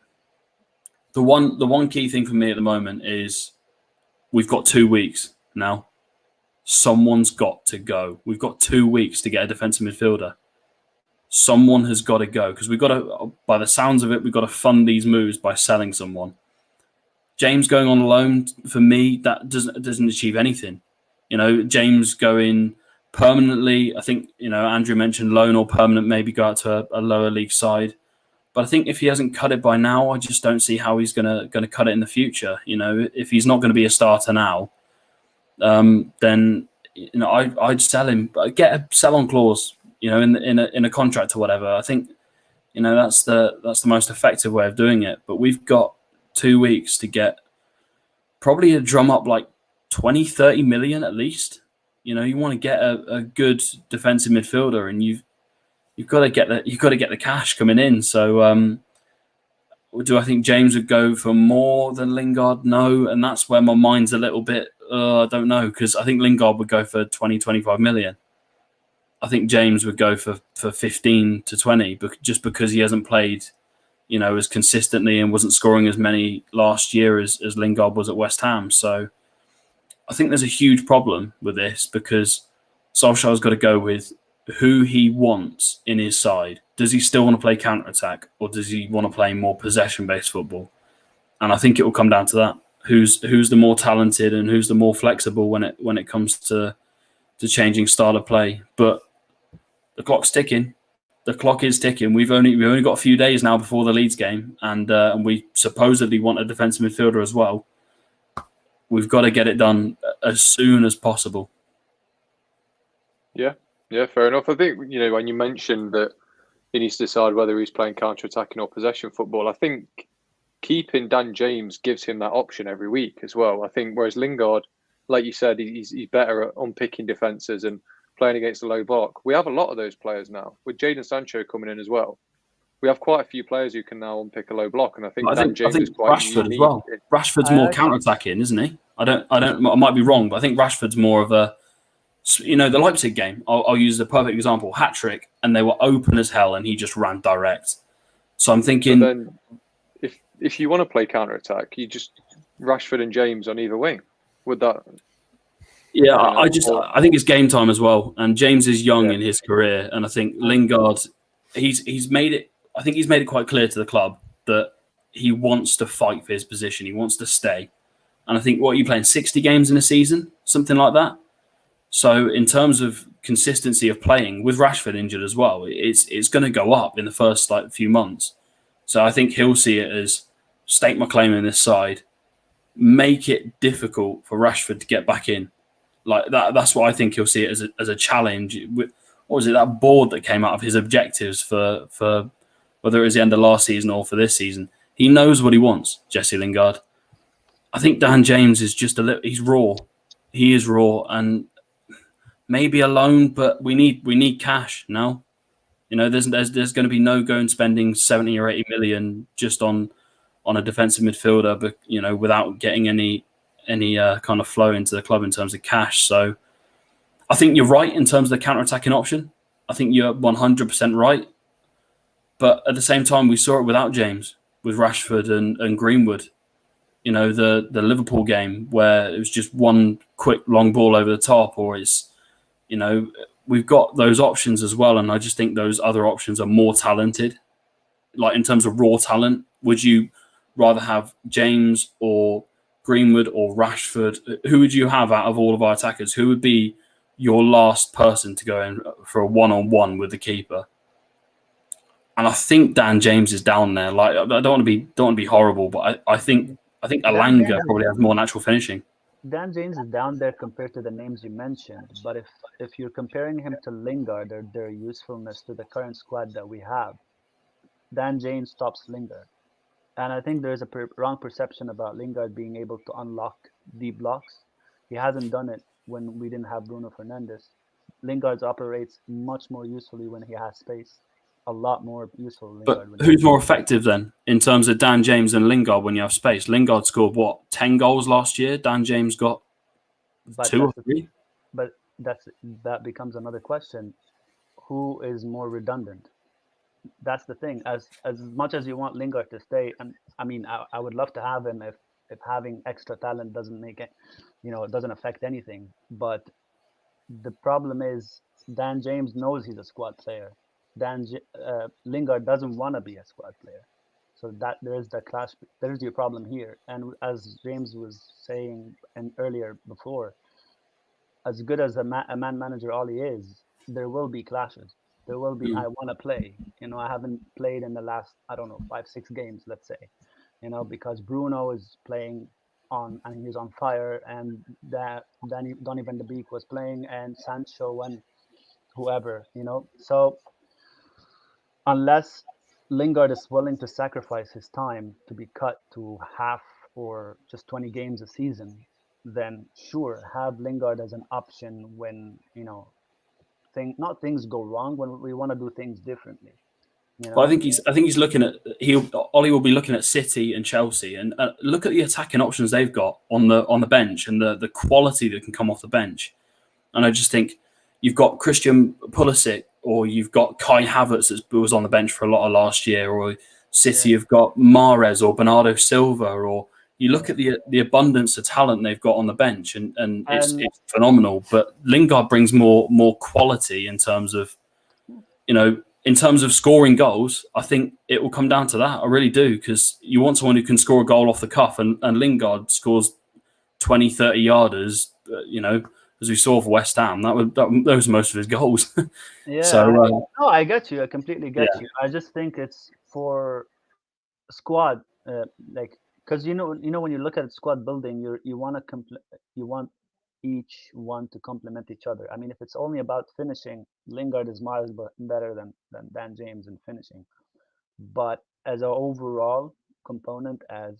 one key thing for me at the moment is we've got 2 weeks now. Someone's got to go. We've got 2 weeks to get a defensive midfielder. someone has got to go because we've got to, by the sounds of it, we've got to fund these moves by selling someone. James going on loan, for me, that doesn't achieve anything. James going permanently, I think, Andrew mentioned loan or permanent, maybe go out to a lower league side. But I think if he hasn't cut it by now, I just don't see how he's gonna cut it in the future. If he's not going to be a starter now, then I'd sell him, get a sell-on clause, in a contract or whatever. I think, that's the most effective way of doing it. But we've got 2 weeks to get probably a drum up like 20, 30 million at least. You want to get a good defensive midfielder, and you've got to get the cash coming in. So do I think James would go for more than Lingard? No, and that's where my mind's a little bit. I don't know, because I think Lingard would go for 20, 25 million. I think James would go for 15 to 20, just because he hasn't played, as consistently and wasn't scoring as many last year as Lingard was at West Ham. So I think there's a huge problem with this, because Solskjaer's got to go with who he wants in his side. Does he still want to play counter-attack, or does he want to play more possession-based football? And I think it will come down to that. Who's the more talented and who's the more flexible when it comes to changing style of play. But the clock's ticking. The clock is ticking. We've only got a few days now before the Leeds game, and we supposedly want a defensive midfielder as well. We've got to get it done as soon as possible. Yeah, fair enough. I think, when you mentioned that he needs to decide whether he's playing counter-attacking or possession football, I think keeping Dan James gives him that option every week as well. I think, whereas Lingard, like you said, he's better at unpicking defences and playing against the low block. We have a lot of those players now. With Jadon Sancho coming in as well, we have quite a few players who can now unpick a low block, and I think James is quite Rashford unique as well. Rashford's more counter-attacking, isn't he? I might be wrong, but I think Rashford's more of a, the Leipzig game. I'll use a perfect example: hat-trick, and they were open as hell, and he just ran direct. So I'm thinking, but then if you want to play counter-attack, you just Rashford and James on either wing. Would that? Yeah, I think it's game time as well. And James is young in his career, and I think Lingard, he's made it. I think he's made it quite clear to the club that he wants to fight for his position. He wants to stay. And I think, what are you playing, 60 games in a season, something like that. So in terms of consistency of playing, with Rashford injured as well, it's going to go up in the first few months. So I think he'll see it as stake my claim in this side, make it difficult for Rashford to get back in. Like that. That's what I think he'll see it as a challenge. What was it, that board that came out of his objectives for whether it was the end of last season or for this season? He knows what he wants, Jesse Lingard. I think Dan James is just he's raw. He is raw, and maybe a loan, but we need cash now. There's going to be no going spending 70 or 80 million just on a defensive midfielder, but without getting any kind of flow into the club in terms of cash. So I think you're right in terms of the counter-attacking option. I think you're 100% right. But at the same time, we saw it without James, with Rashford and Greenwood. The Liverpool game where it was just one quick long ball over the top, or it's, we've got those options as well. And I just think those other options are more talented. Like in terms of raw talent, would you rather have James or Greenwood or Rashford? Who would you have out of all of our attackers? Who would be your last person to go in for a one-on-one with the keeper? And I think Dan James is down there. Like, I don't want to be horrible, but I think Elanga probably has more natural finishing. Dan James is down there compared to the names you mentioned. But if you're comparing him to Lingard or their usefulness to the current squad that we have, Dan James tops Lingard. And I think there's a wrong perception about Lingard being able to unlock deep blocks. He hasn't done it when we didn't have Bruno Fernandes. Lingard operates much more usefully when he has space. A lot more useful. But who's more effective then in terms of Dan James and Lingard when you have space? Lingard scored 10 goals last year. Dan James got 2 or 3. But that becomes another question. Who is more redundant? That's the thing. As much as you want Lingard to stay, and I mean, I would love to have him if having extra talent doesn't make it, it doesn't affect anything. But the problem is Dan James knows he's a squad player. Lingard doesn't want to be a squad player. So that there is the clash. There is your problem here. And as James was saying and earlier before, as good as a man manager Ollie is, there will be clashes. There will be, I want to play. I haven't played in the last, I don't know, 5-6 games, let's say, because Bruno is playing and he's on fire, and that Donny van de Beek was playing, and Sancho and whoever, So unless Lingard is willing to sacrifice his time to be cut to half or just 20 games a season, then sure, have Lingard as an option when not things go wrong, when we want to do things differently. Well, I think he's looking at Ollie will be looking at City and Chelsea, and look at the attacking options they've got on the bench and the quality that can come off the bench. And I just think you've got Christian Pulisic, or you've got Kai Havertz that was on the bench for a lot of last year, or City have got Mahrez or Bernardo Silva, or you look at the abundance of talent they've got on the bench, and it's phenomenal. But Lingard brings more quality in terms of, in terms of scoring goals. I think it will come down to that. I really do, because you want someone who can score a goal off the cuff, and Lingard scores 20, 30 yarders, as we saw for West Ham. Those were most of his goals. Yeah. So, no, I get you. I completely get you. I just think it's for squad, because when you look at squad building, you want each one to complement each other. I mean, if it's only about finishing, Lingard is miles better than James in finishing. But as an overall component, as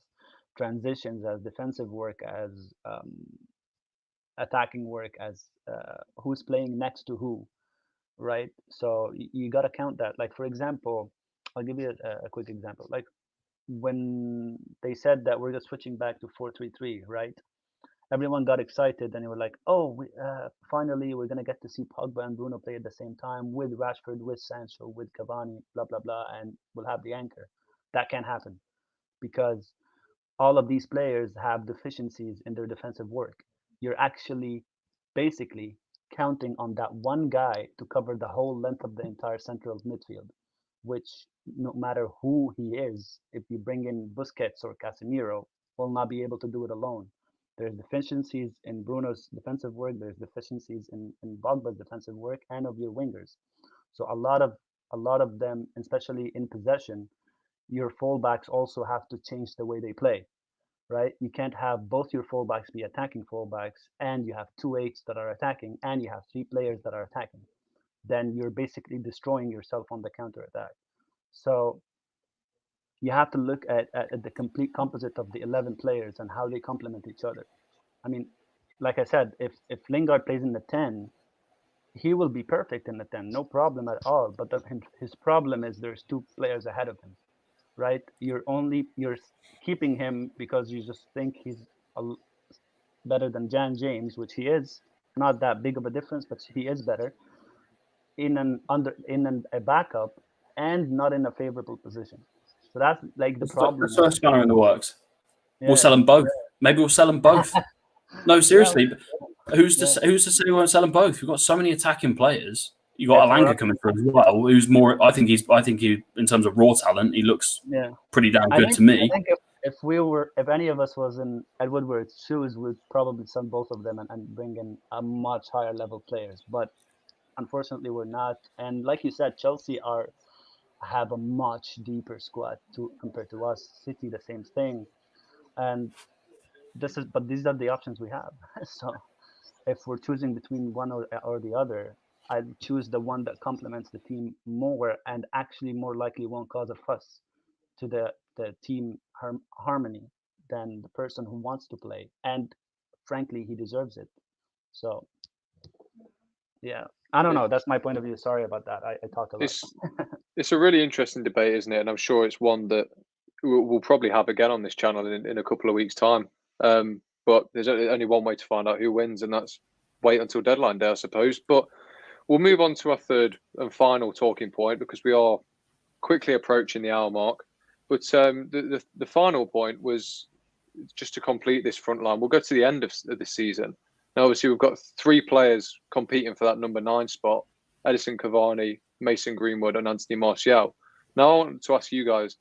transitions, as defensive work, as attacking work, as who's playing next to who, right? So you got to count that. Like, for example, I'll give you a quick example. Like when they said that we're just switching back to 4-3-3, right? Everyone got excited and they were like, oh, finally we're going to get to see Pogba and Bruno play at the same time with Rashford, with Sancho, with Cavani, blah, blah, blah, and we'll have the anchor. That can't happen because all of these players have deficiencies in their defensive work. You're actually basically counting on that one guy to cover the whole length of the entire central midfield, which no matter who he is, if you bring in Busquets or Casemiro, will not be able to do it alone. There's deficiencies in Bruno's defensive work. There's deficiencies in Pogba's defensive work and of your wingers. So a lot of them, especially in possession, your fullbacks also have to change the way they play, right? You can't have both your fullbacks be attacking fullbacks, and you have 2 8s that are attacking, and you have 3 players that are attacking. Then you're basically destroying yourself on the counter attack. So you have to look at the complete composite of the 11 players and how they complement each other. I mean, like I said, if Lingard plays in the 10, he will be perfect in the 10, no problem at all. But his problem is there's 2 players ahead of him, right? You're keeping him because you just think he's better than Jan James, which he is. Not that big of a difference, but he is better in a backup and not in a favorable position. So that's like the problem. The first spanner in the works. Yeah. We'll sell them both. Maybe we'll sell them both. No, seriously. Yeah. Who's to say we won't sell them both? We've got so many attacking players. You got Alanga coming through as well, who's more. I think he in terms of raw talent, he looks pretty damn good to me. I think if any of us was in Ed Woodward's shoes, we'd probably sell both of them and bring in a much higher level players. But unfortunately, we're not. And like you said, Chelsea have a much deeper squad compared to us. City, the same thing. And these are the options we have. So if we're choosing between one or the other, I'd choose the one that complements the team more and actually more likely won't cause a fuss to the team harmony than the person who wants to play. And frankly, he deserves it. So yeah, I don't know. That's my point of view. Sorry about that. I talked a lot. It's a really interesting debate, isn't it? And I'm sure it's one that we'll probably have again on this channel in a couple of weeks' time. But there's only one way to find out who wins, and that's wait until deadline day, I suppose. But we'll move on to our third and final talking point because we are quickly approaching the hour mark. But the final point was just to complete this front line. We'll go to the end of the season. Now, obviously, we've got 3 players competing for that number 9 spot: Edison Cavani, Mason Greenwood and Anthony Martial. Now I want to ask you guys,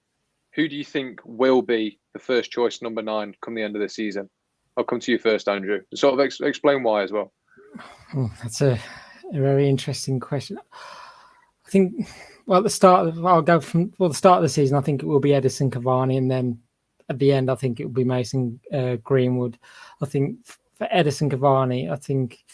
who do you think will be the first choice number 9 come the end of the season? I'll come to you first, Andrew. Sort of explain why as well. That's a very interesting question. I think, well, at the start, I'll go from the start of the season. I think it will be Edison Cavani, and then at the end, I think it will be Mason Greenwood. I think for Edison Cavani, I think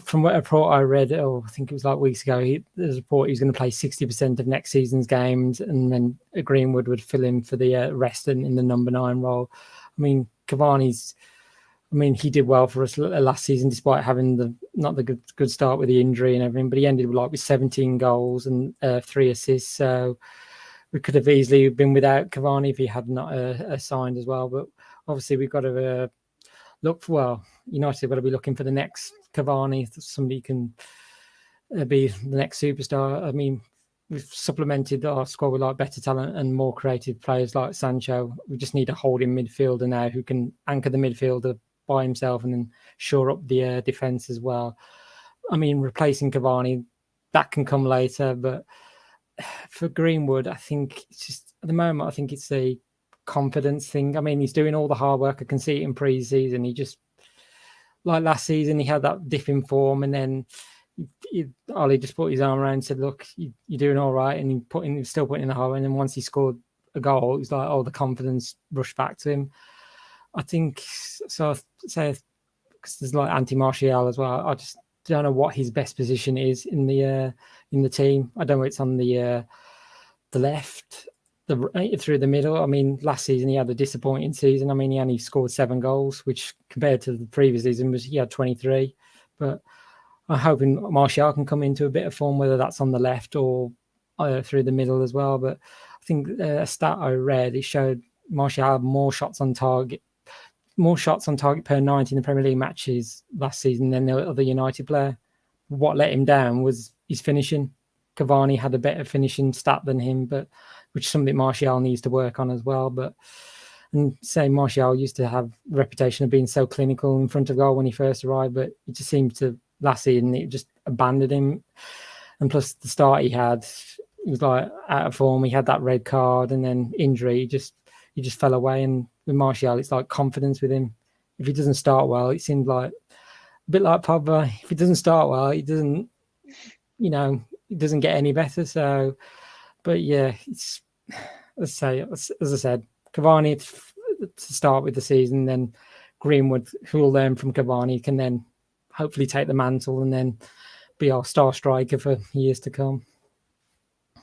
from what report I read, I think it was like weeks ago, there's a report he's going to play 60% of next season's games, and then Greenwood would fill in for the rest in the number 9 role. I mean, Cavani's. I mean, he did well for us last season, despite having not the good start with the injury and everything. But he ended with 17 goals and 3 assists. So we could have easily been without Cavani if he had not signed as well. But obviously, we've got to look for. Well, United have got to be looking for the next Cavani. Somebody can be the next superstar. I mean, we've supplemented our squad with better talent and more creative players like Sancho. We just need a holding midfielder now who can anchor the midfielder by himself and then shore up the defence as well. I mean, replacing Cavani, that can come later, but for Greenwood, I think it's just, at the moment, I think it's a confidence thing. I mean, he's doing all the hard work. I can see it in pre-season. He just, like last season, he had that dip in form, and then Ollie just put his arm around and said, look, you're doing all right, and he's still putting in the hard work. And then once he scored a goal, it's like, the confidence rushed back to him. I think so. I say because there's anti-Martial as well. I just don't know what his best position is in the team. I don't know if it's on the left, through the middle. I mean, last season he had a disappointing season. I mean, he only scored 7 goals, which compared to the previous season he had 23. But I'm hoping Martial can come into a bit of form, whether that's on the left or through the middle as well. But I think a stat I read, it showed Martial had more shots on target per 90 in the Premier League matches last season than the other United player. What let him down was his finishing. Cavani had a better finishing stat than him, but which is something Martial needs to work on as well. And say Martial used to have a reputation of being so clinical in front of goal when he first arrived, but it just seemed to last season it just abandoned him. And plus the start he had, he was out of form. He had that red card and then injury. He just fell away. And with Martial, it's confidence with him. If he doesn't start well, it seemed like a bit like Pogba. If he doesn't start well, he doesn't, it doesn't get any better. So, but yeah, it's as I said, Cavani to start with the season, then Greenwood, who will learn from Cavani, can then hopefully take the mantle and then be our star striker for years to come.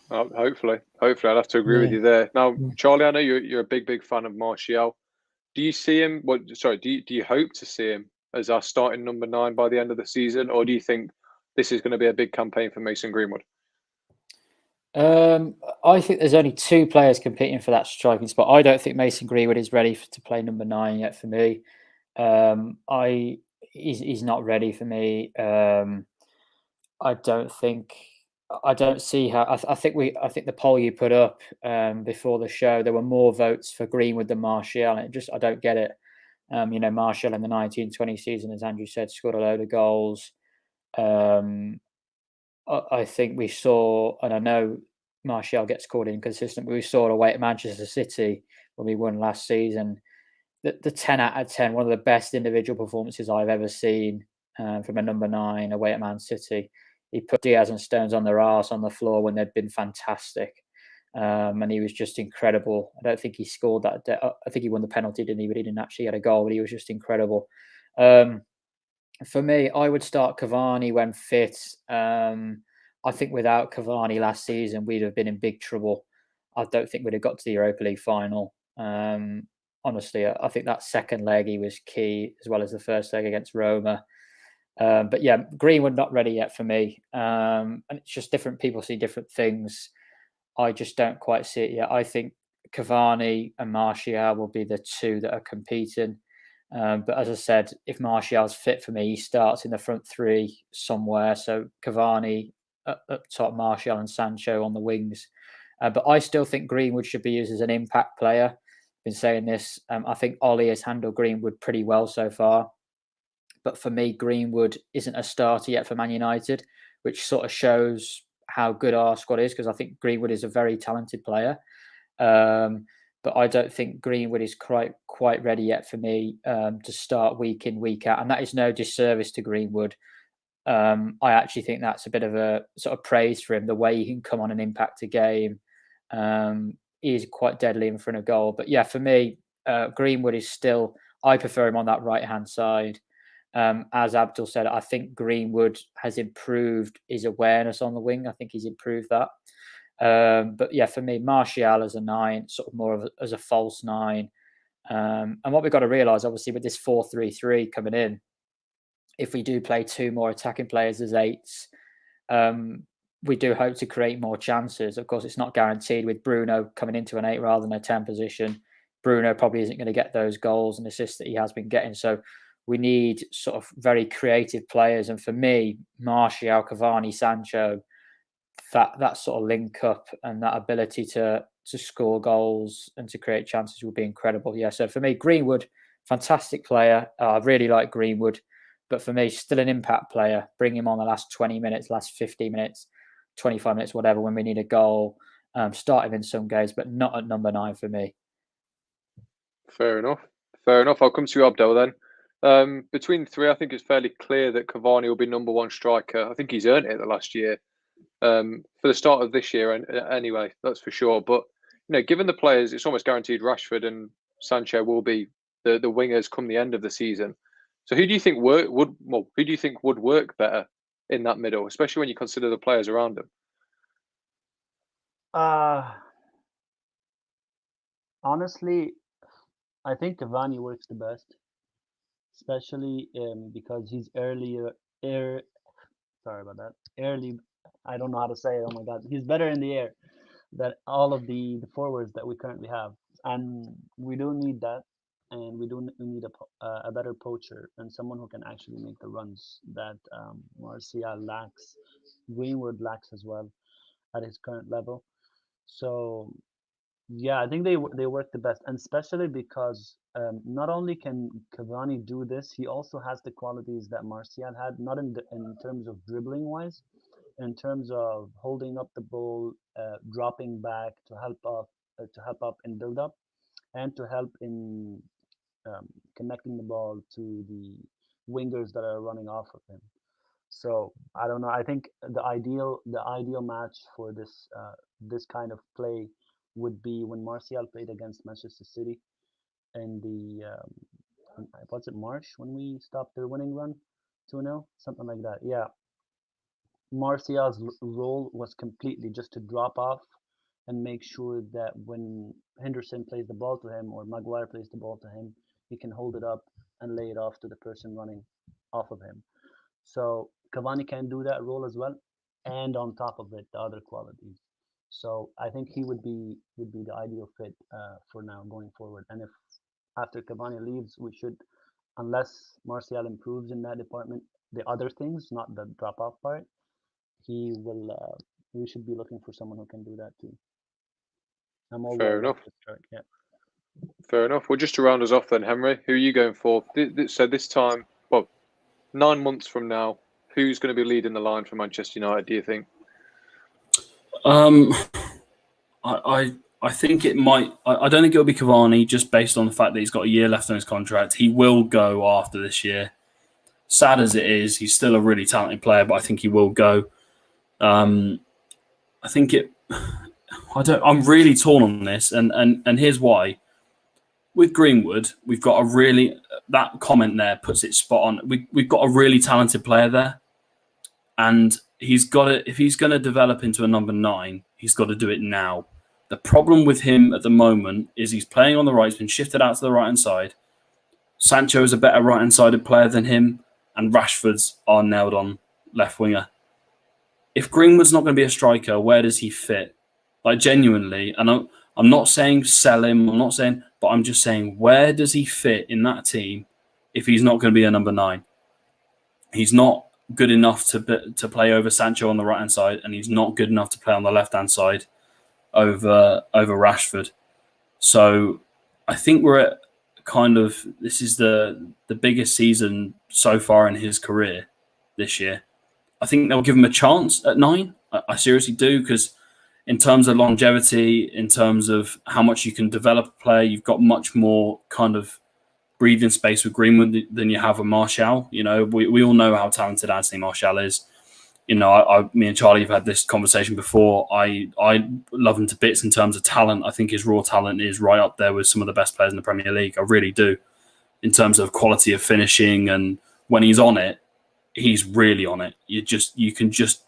Hopefully, I'd have to agree with you there. Now, Charlie, I know you're a big fan of Martial. Do you see him? Do you hope to see him as our starting number 9 by the end of the season, or do you think this is going to be a big campaign for Mason Greenwood? I think there's only 2 players competing for that striking spot. I don't think Mason Greenwood is ready to play number 9 yet for me. He's not ready for me. I don't see how. I think the poll you put up before the show, there were more votes for Greenwood than Martial, and I don't get it. Martial in the 19-20 season, as Andrew said, scored a load of goals. I think we saw, and I know Martial gets called inconsistent, but we saw it away at Manchester City when we won last season. The 10 out of 10, one of the best individual performances I've ever seen from a number 9 away at Man City. He put Diaz and Stones on their arse on the floor when they'd been fantastic. And he was just incredible. I don't think he scored that. I think he won the penalty, didn't he? But he didn't actually get a goal, but he was just incredible. For me, I would start Cavani when fit. I think without Cavani last season, we'd have been in big trouble. I don't think we'd have got to the Europa League final. Honestly, I think that second leg, he was key, as well as the first leg against Roma. But yeah, Greenwood not ready yet for me. And it's just different people see different things. I just don't quite see it yet. I think Cavani and Martial will be the 2 that are competing. But as I said, if Martial's fit for me, he starts in the front 3 somewhere. So Cavani up top, Martial and Sancho on the wings. But I still think Greenwood should be used as an impact player. I've been saying this. I think Ollie has handled Greenwood pretty well so far. But for me, Greenwood isn't a starter yet for Man United, which sort of shows how good our squad is, because I think Greenwood is a very talented player. But I don't think Greenwood is quite ready yet for me to start week in, week out. And that is no disservice to Greenwood. I actually think that's a bit of a sort of praise for him, the way he can come on and impact a game. He is quite deadly in front of goal. But yeah, for me, Greenwood is still, I prefer him on that right-hand side. As Abdul said, I think Greenwood has improved his awareness on the wing. I think he's improved that. But yeah, for me, Martial as a 9, sort of more of as a false 9. And what we've got to realise, obviously, with this 4-3-3 coming in, if we do play 2 more attacking players as 8s, we do hope to create more chances. Of course, it's not guaranteed with Bruno coming into an 8 rather than a 10 position. Bruno probably isn't going to get those goals and assists that he has been getting. So we need sort of very creative players. And for me, Martial, Cavani, Sancho, that sort of link up and that ability to score goals and to create chances will be incredible. Yeah, so for me, Greenwood, fantastic player. I really like Greenwood. But for me, still an impact player. Bring him on the last 20 minutes, last 15 minutes, 25 minutes, whatever, when we need a goal. Start him in some games, but not at number 9 for me. Fair enough. I'll come to you, Abdel, then. Between the 3, I think it's fairly clear that Cavani will be number 1 striker. I think he's earned it the last year. For the start of this year, anyway, that's for sure. But given the players, it's almost guaranteed Rashford and Sancho will be the wingers come the end of the season. So who do you think would work better in that middle, especially when you consider the players around them? Honestly, I think Cavani works the best, especially because he's early. I don't know how to say it. Oh my God, he's better in the air than all of the forwards that we currently have, and we do need that. And we need a better poacher and someone who can actually make the runs that Martial lacks. Greenwood lacks as well at his current level. So yeah, I think they work the best, and especially because not only can Cavani do this, he also has the qualities that Martial had, not in terms of dribbling wise, in terms of holding up the ball, dropping back to help up in build up, and to help in connecting the ball to the wingers that are running off of him. So I don't know. I think the ideal match for this kind of play would be when Martial played against Manchester City in the what's it, March, when we stopped their winning run 2-0, something like that. Yeah, Martial's role was completely just to drop off and make sure that when Henderson plays the ball to him or Maguire plays the ball to him, he can hold it up and lay it off to the person running off of him. So Cavani can do that role as well, and on top of it, the other qualities. So I think he would be the ideal fit for now going forward. And if after Cavani leaves, we should, unless Martial improves in that department, the other things, not the drop-off part, we should be looking for someone who can do that too. I'm all Fair enough. Yeah. Fair enough. Well, just to round us off then, Henry, who are you going for? So this time, 9 months from now, who's going to be leading the line for Manchester United, do you think? I think it might. I don't think it'll be Cavani, just based on the fact that he's got a year left on his contract. He will go after this year. Sad as it is, he's still a really talented player, but I think he will go. I think it. I'm really torn on this, and here's why. With Greenwood, we've got that comment there puts it spot on. We've got a really talented player there, and he's got to, if he's going to develop into a number 9, he's got to do it now. The problem with him at the moment is he's playing on the right. He's been shifted out to the right-hand side. Sancho is a better right-hand-sided player than him, and Rashford's are nailed on left winger. If Greenwood's not going to be a striker, where does he fit? Like, genuinely, and I'm not saying sell him, but I'm just saying, where does he fit in that team if he's not going to be a number 9? He's not good enough to play over Sancho on the right-hand side, and he's not good enough to play on the left-hand side over Rashford. So I think we're at this is the biggest season so far in his career this year. I think they'll give him a chance at 9, I seriously do, because in terms of longevity, in terms of how much you can develop a player, you've got much more kind of breathing space with Greenwood than you have with Martial. You know, we all know how talented Anthony Martial is. You know, me and Charlie have had this conversation before. I love him to bits in terms of talent. I think his raw talent is right up there with some of the best players in the Premier League. I really do, in terms of quality of finishing, and when he's on it, he's really on it. You can just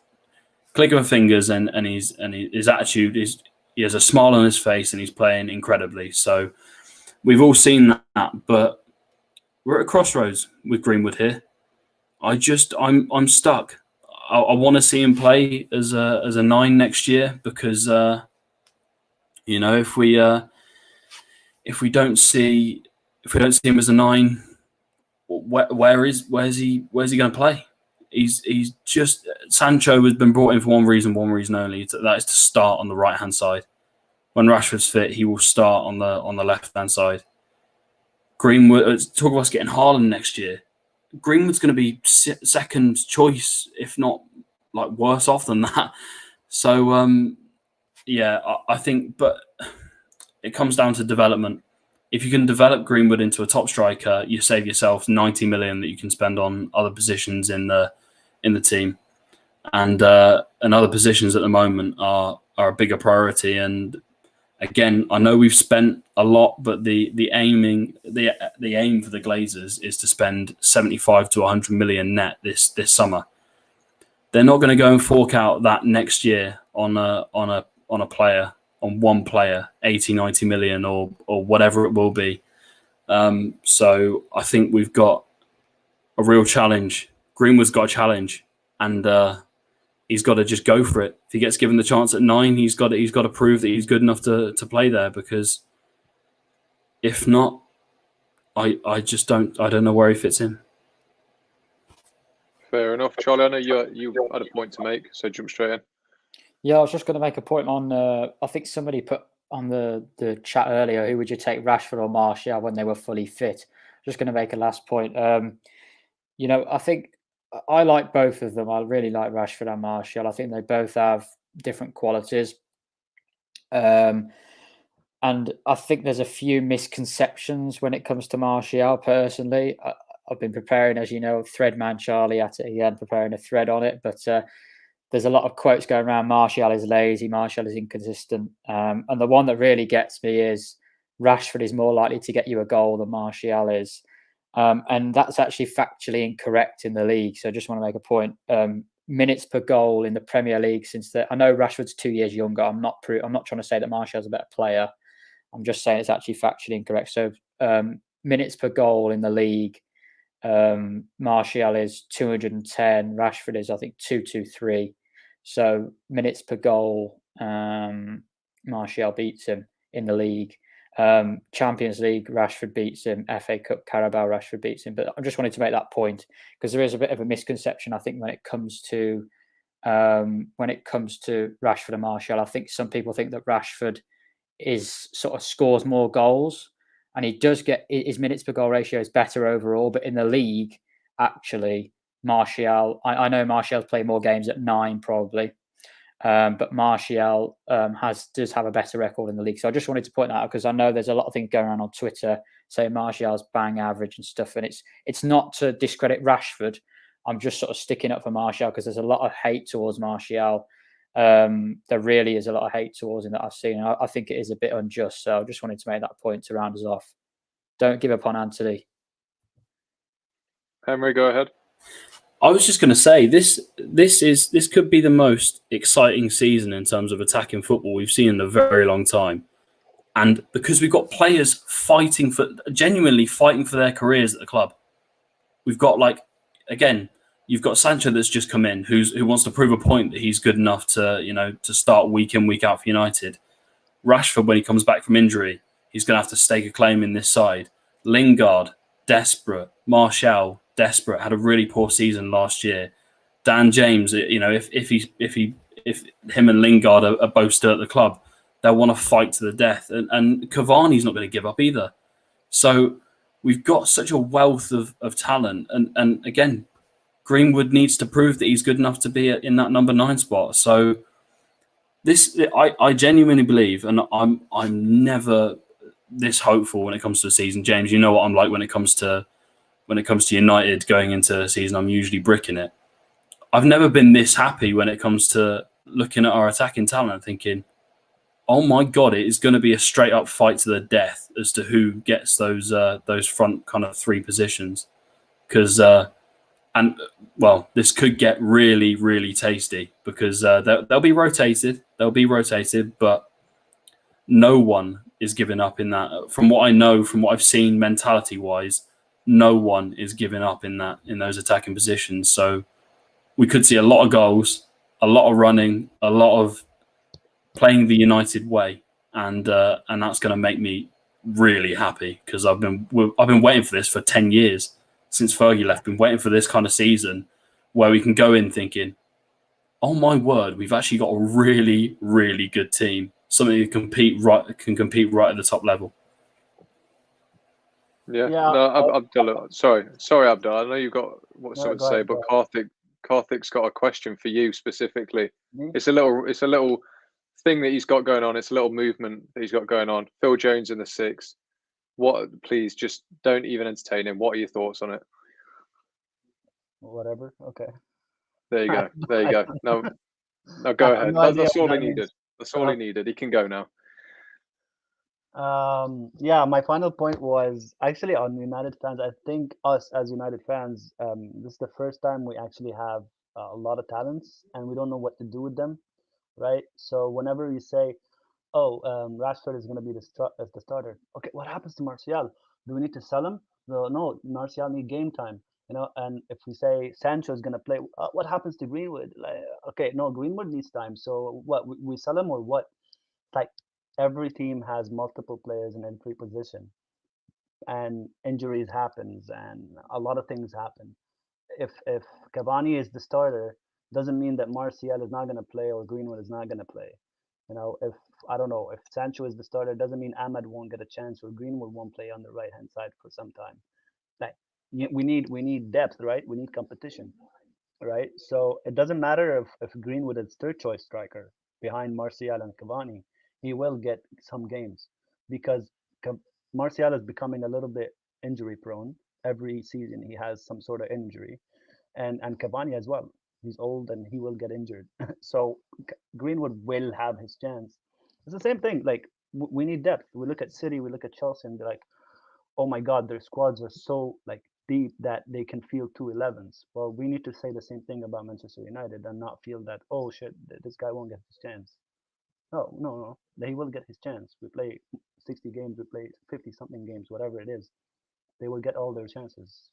click of fingers, and his attitude is, he has a smile on his face, and he's playing incredibly. So we've all seen that, but we're at a crossroads with Greenwood here. I'm stuck. I want to see him play as a 9 next year, because you know, if we don't see him as a 9, where's he going to play? He's just, Sancho has been brought in for one reason only. That is to start on the right hand side. When Rashford's fit, he will start on the left hand side. Greenwood, talk about us getting Haaland next year. Greenwood's going to be second choice, if not like worse off than that. So yeah, I think, but it comes down to development. If you can develop Greenwood into a top striker, you save yourself 90 million that you can spend on other positions in the team, and other positions at the moment are a bigger priority. And again, I know we've spent a lot, but the aim for the Glazers is to spend 75 to 100 million net this summer. They're not going to go and fork out that next year on a player, on one player, 80, 90 million or whatever it will be. So I think we've got a real challenge. Greenwood's got a challenge, and he's got to just go for it. If he gets given the chance at 9, he's got to prove that he's good enough to play there, because if not, I don't know where he fits in. Fair enough. Charlie, I know you had a point to make, so jump straight in. Yeah, I was just going to make a point on, I think somebody put on the chat earlier, who would you take, Rashford or Martial when they were fully fit? Just going to make a last point. You know, I think I like both of them. I really like Rashford and Martial. I think they both have different qualities. And I think there's a few misconceptions when it comes to Martial, personally. I've been preparing, as you know, Threadman Charlie at it again, preparing a thread on it. But there's a lot of quotes going around. Martial is lazy. Martial is inconsistent. And the one that really gets me is Rashford is more likely to get you a goal than Martial is. And that's actually factually incorrect in the league. So I just want to make a point. Minutes per goal in the Premier League I know Rashford's 2 years younger. I'm not trying to say that Martial's a better player. I'm just saying it's actually factually incorrect. So minutes per goal in the league, Martial is 210. Rashford is, I think, 223. So minutes per goal, Martial beats him in the league. Champions League, Rashford beats him. FA Cup, Carabao, Rashford beats him. But I just wanted to make that point, because there is a bit of a misconception, I think, when it comes to Rashford and Martial. I think some people think that Rashford scores more goals, and he does get his minutes per goal ratio is better overall. But in the league, actually, Martial, I know Martial's played more games at 9 probably. But Martial does have a better record in the league. So I just wanted to point that out, because I know there's a lot of things going around on Twitter saying Martial's bang average and stuff. And it's not to discredit Rashford. I'm just sort of sticking up for Martial, because there's a lot of hate towards Martial. There really is a lot of hate towards him that I've seen. And I think it is a bit unjust. So I just wanted to make that point to round us off. Don't give up on Anthony. Henry, go ahead. I was just going to say, this could be the most exciting season in terms of attacking football we've seen in a very long time. And because we've got players genuinely fighting for their careers at the club. We've got, you've got Sancho that's just come in, who wants to prove a point that he's good enough to start week in, week out for United. Rashford, when he comes back from injury, he's going to have to stake a claim in this side. Lingard, desperate. Martial, desperate, had a really poor season last year. Dan James, if him and Lingard are both still at the club, they'll want to fight to the death. And Cavani's not going to give up either. So we've got such a wealth of talent. And again, Greenwood needs to prove that he's good enough to be in that number 9 spot. So I genuinely believe, and I'm never this hopeful when it comes to the season. James, you know what I'm like when it comes to United going into the season. I'm usually bricking it. I've never been this happy when it comes to looking at our attacking talent, thinking, oh my God, it is going to be a straight up fight to the death as to who gets those front kind of 3 positions. Because, this could get really, really tasty because they'll be rotated. They'll be rotated, but no one is giving up in that. From what I know, from what I've seen mentality-wise, no one is giving up in those attacking positions. So we could see a lot of goals, a lot of running, a lot of playing the United way, and that's going to make me really happy because I've been waiting for this for 10 years since Fergie left. Been waiting for this kind of season where we can go in thinking, oh my word, we've actually got a really, really good team, something that can compete right at the top level. Yeah. No, Abdullah. Sorry, Abdullah. I know you've got something to say, but Karthik's got a question for you specifically. It's a little thing that he's got going on. It's a little movement that he's got going on. Phil Jones in the 6. Please just don't even entertain him. What are your thoughts on it? Whatever. Okay. There you go. No, go ahead. That's all he needed. That's all he needed. He can go now. My final point was actually on United fans. I think us as United fans, this is the first time we actually have a lot of talents and we don't know what to do with them, right? So whenever you say, Rashford is going to be as the starter, okay, what happens to Martial? Do we need to sell him? No, Martial need game time, And if we say Sancho is going to play, what happens to Greenwood? Okay, no, Greenwood needs time. So what? We sell him or what? Like, every team has multiple players in every position, and injuries happens, and a lot of things happen. If Cavani is the starter, doesn't mean that Martial is not going to play or Greenwood is not going to play. If Sancho is the starter, doesn't mean Ahmed won't get a chance or Greenwood won't play on the right hand side for some time. Like, we need depth, right? We need competition, right? So it doesn't matter if Greenwood is third choice striker behind Martial and Cavani. He will get some games because Martial is becoming a little bit injury prone. Every season he has some sort of injury, and Cavani as well. He's old and he will get injured. So Greenwood will have his chance. It's the same thing. Like, we need depth. We look at City, we look at Chelsea, and they're like, oh my God, their squads are so deep that they can field 2 11s. Well, we need to say the same thing about Manchester United and not feel that, oh shit, this guy won't get his chance. No. He will get his chance. We play 60 games, we play 50-something games, whatever it is. They will get all their chances.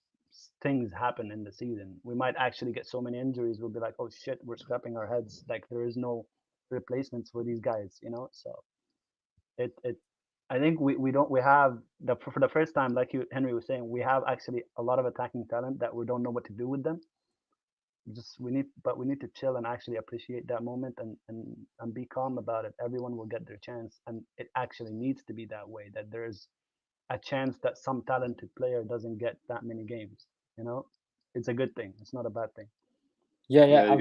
Things happen in the season. We might actually get so many injuries. We'll be like, oh shit, we're scrapping our heads. Like, there is no replacements for these guys, So I think we have for the first time, like Henry was saying, we have actually a lot of attacking talent that we don't know what to do with them. We need to chill and actually appreciate that moment and be calm about it. Everyone will get their chance, and it actually needs to be that way. That there's a chance that some talented player doesn't get that many games. It's a good thing. It's not a bad thing. Yeah.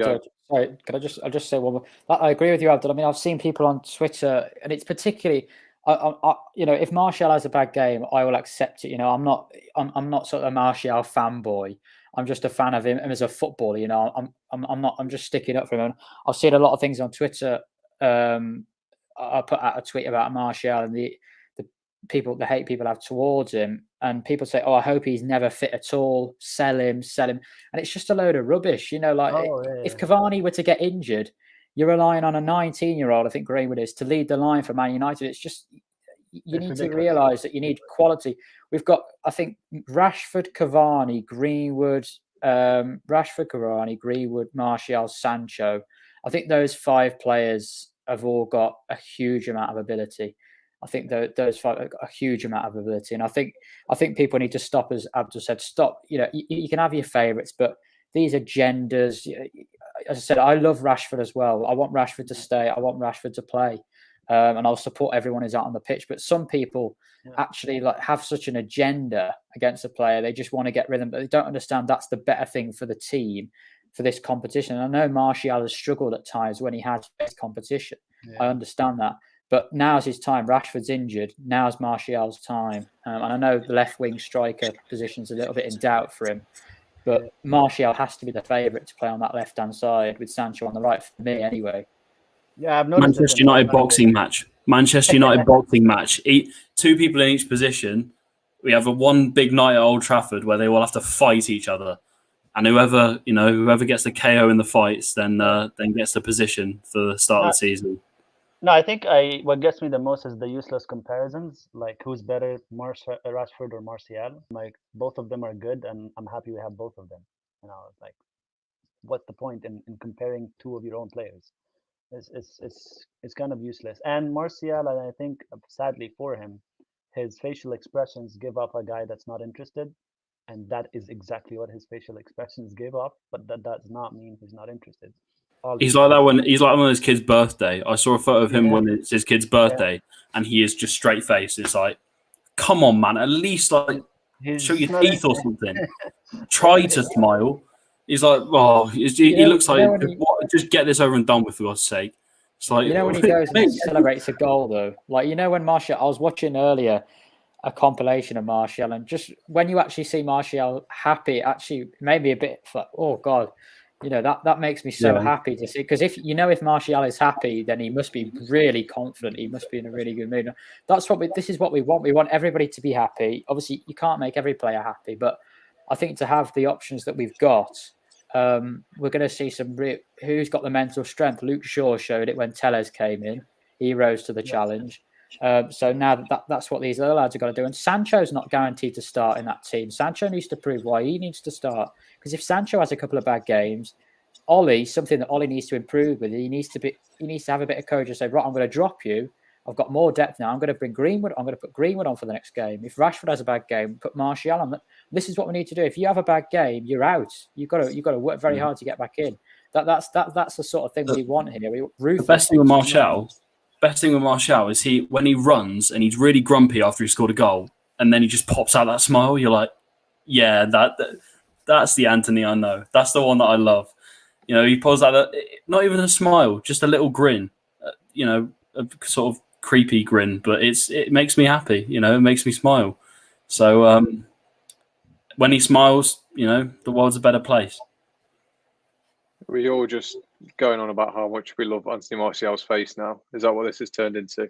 Sorry, could I just say one more? I agree with you, Abdul. I mean, I've seen people on Twitter, and it's particularly, if Martial has a bad game, I will accept it. I'm not sort of a Martial fanboy. I'm just a fan of him as a footballer. I'm just sticking up for him. And I've seen a lot of things on Twitter. I put out a tweet about Martial and the hate people have towards him, and people say, "Oh, I hope he's never fit at all. Sell him," and it's just a load of rubbish. If Cavani were to get injured, you're relying on a 19-year-old, I think Greenwood is, to lead the line for Man United. It's just you need to realise that you need quality. We've got, I think, Rashford, Cavani, Greenwood, Martial, Sancho. I think those 5 players have all got a huge amount of ability. I think those 5 have got a huge amount of ability, and I think people need to stop, as Abdul said, stop. You can have your favourites, but these agendas. As I said, I love Rashford as well. I want Rashford to stay. I want Rashford to play. and I'll support everyone who's out on the pitch. But some people actually like have such an agenda against a player. They just want to get rid of them, but they don't understand that's the better thing for the team for this competition. And I know Martial has struggled at times when he has faced competition. I understand that. But now's his time. Rashford's injured. Now's Martial's time. And I know the left-wing striker position's a little bit in doubt for him. But Martial has to be the favourite to play on that left-hand side with Sancho on the right, for me anyway. Yeah, I've noticed Manchester United boxing match. Manchester United boxing match. Two people in each position. We have one big night at Old Trafford where they all have to fight each other. And whoever gets the KO in the fights, then gets the position for the start of the season. No, I think what gets me the most is the useless comparisons. Like, who's better, Rashford or Martial? Like, both of them are good, and I'm happy we have both of them. Like, what's the point in comparing two of your own players? It's kind of useless. And Martial, and I think sadly for him, his facial expressions give up a guy that's not interested, and that is exactly what his facial expressions give up. But that does not mean he's not interested. He's like that when his kid's birthday. I saw a photo of him when it's his kid's birthday, and he is just straight faced. It's like, come on, man, at least like show your teeth or something. Try to smile. He's like, he looks like just get this over and done with, for God's sake. It's like, when he goes and celebrates a goal though, like when Martial, I was watching earlier a compilation of Martial, and just when you actually see Martial happy, actually maybe a bit like, oh God. That makes me so happy to see, because if Martial is happy, then he must be really confident. He must be in a really good mood. This is what we want. We want everybody to be happy. Obviously, you can't make every player happy, but I think to have the options that we've got, we're going to see some. Who's got the mental strength? Luke Shaw showed it when Tellez came in. He rose to the challenge. So now that's what these other lads are going to do. And Sancho's not guaranteed to start in that team. Sancho needs to prove why he needs to start. Because if Sancho has a couple of bad games, something that Ollie needs to improve with, he needs to have a bit of courage and say, right, I'm going to drop you. I've got more depth now. I'm going to bring Greenwood. I'm going to put Greenwood on for the next game. If Rashford has a bad game, put Martial on. This is what we need to do. If you have a bad game, you're out. You've got to work very hard to get back in. That's the sort of thing we want here. The best thing with Martial is when he runs and he's really grumpy after he scored a goal, and then he just pops out that smile. You're like, yeah, that's the Anthony I know. That's the one that I love. He pulls out not even a smile, just a little grin. A sort of creepy grin, but it makes me happy. It makes me smile. So when he smiles, the world's a better place. We all just going on about how much we love Anthony Martial's face now. Is that what this has turned into?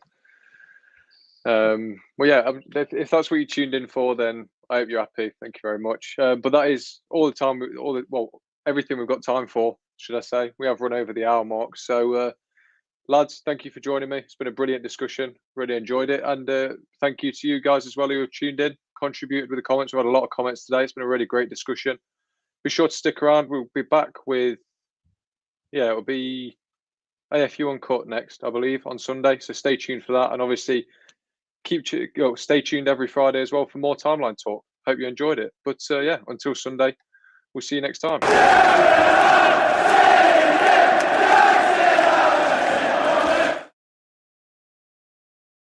Well, yeah, if that's what you tuned in for, then I hope you're happy. Thank you very much. But that is all the time, everything we've got time for, should I say. We have run over the hour mark. So, lads, thank you for joining me. It's been a brilliant discussion. Really enjoyed it. And thank you to you guys as well who have tuned in, contributed with the comments. We've had a lot of comments today. It's been a really great discussion. Be sure to stick around. We'll be back with, it'll be AFU Uncut next, I believe, on Sunday. So stay tuned for that. And obviously, stay tuned every Friday as well for more timeline talk. Hope you enjoyed it. But until Sunday, we'll see you next time.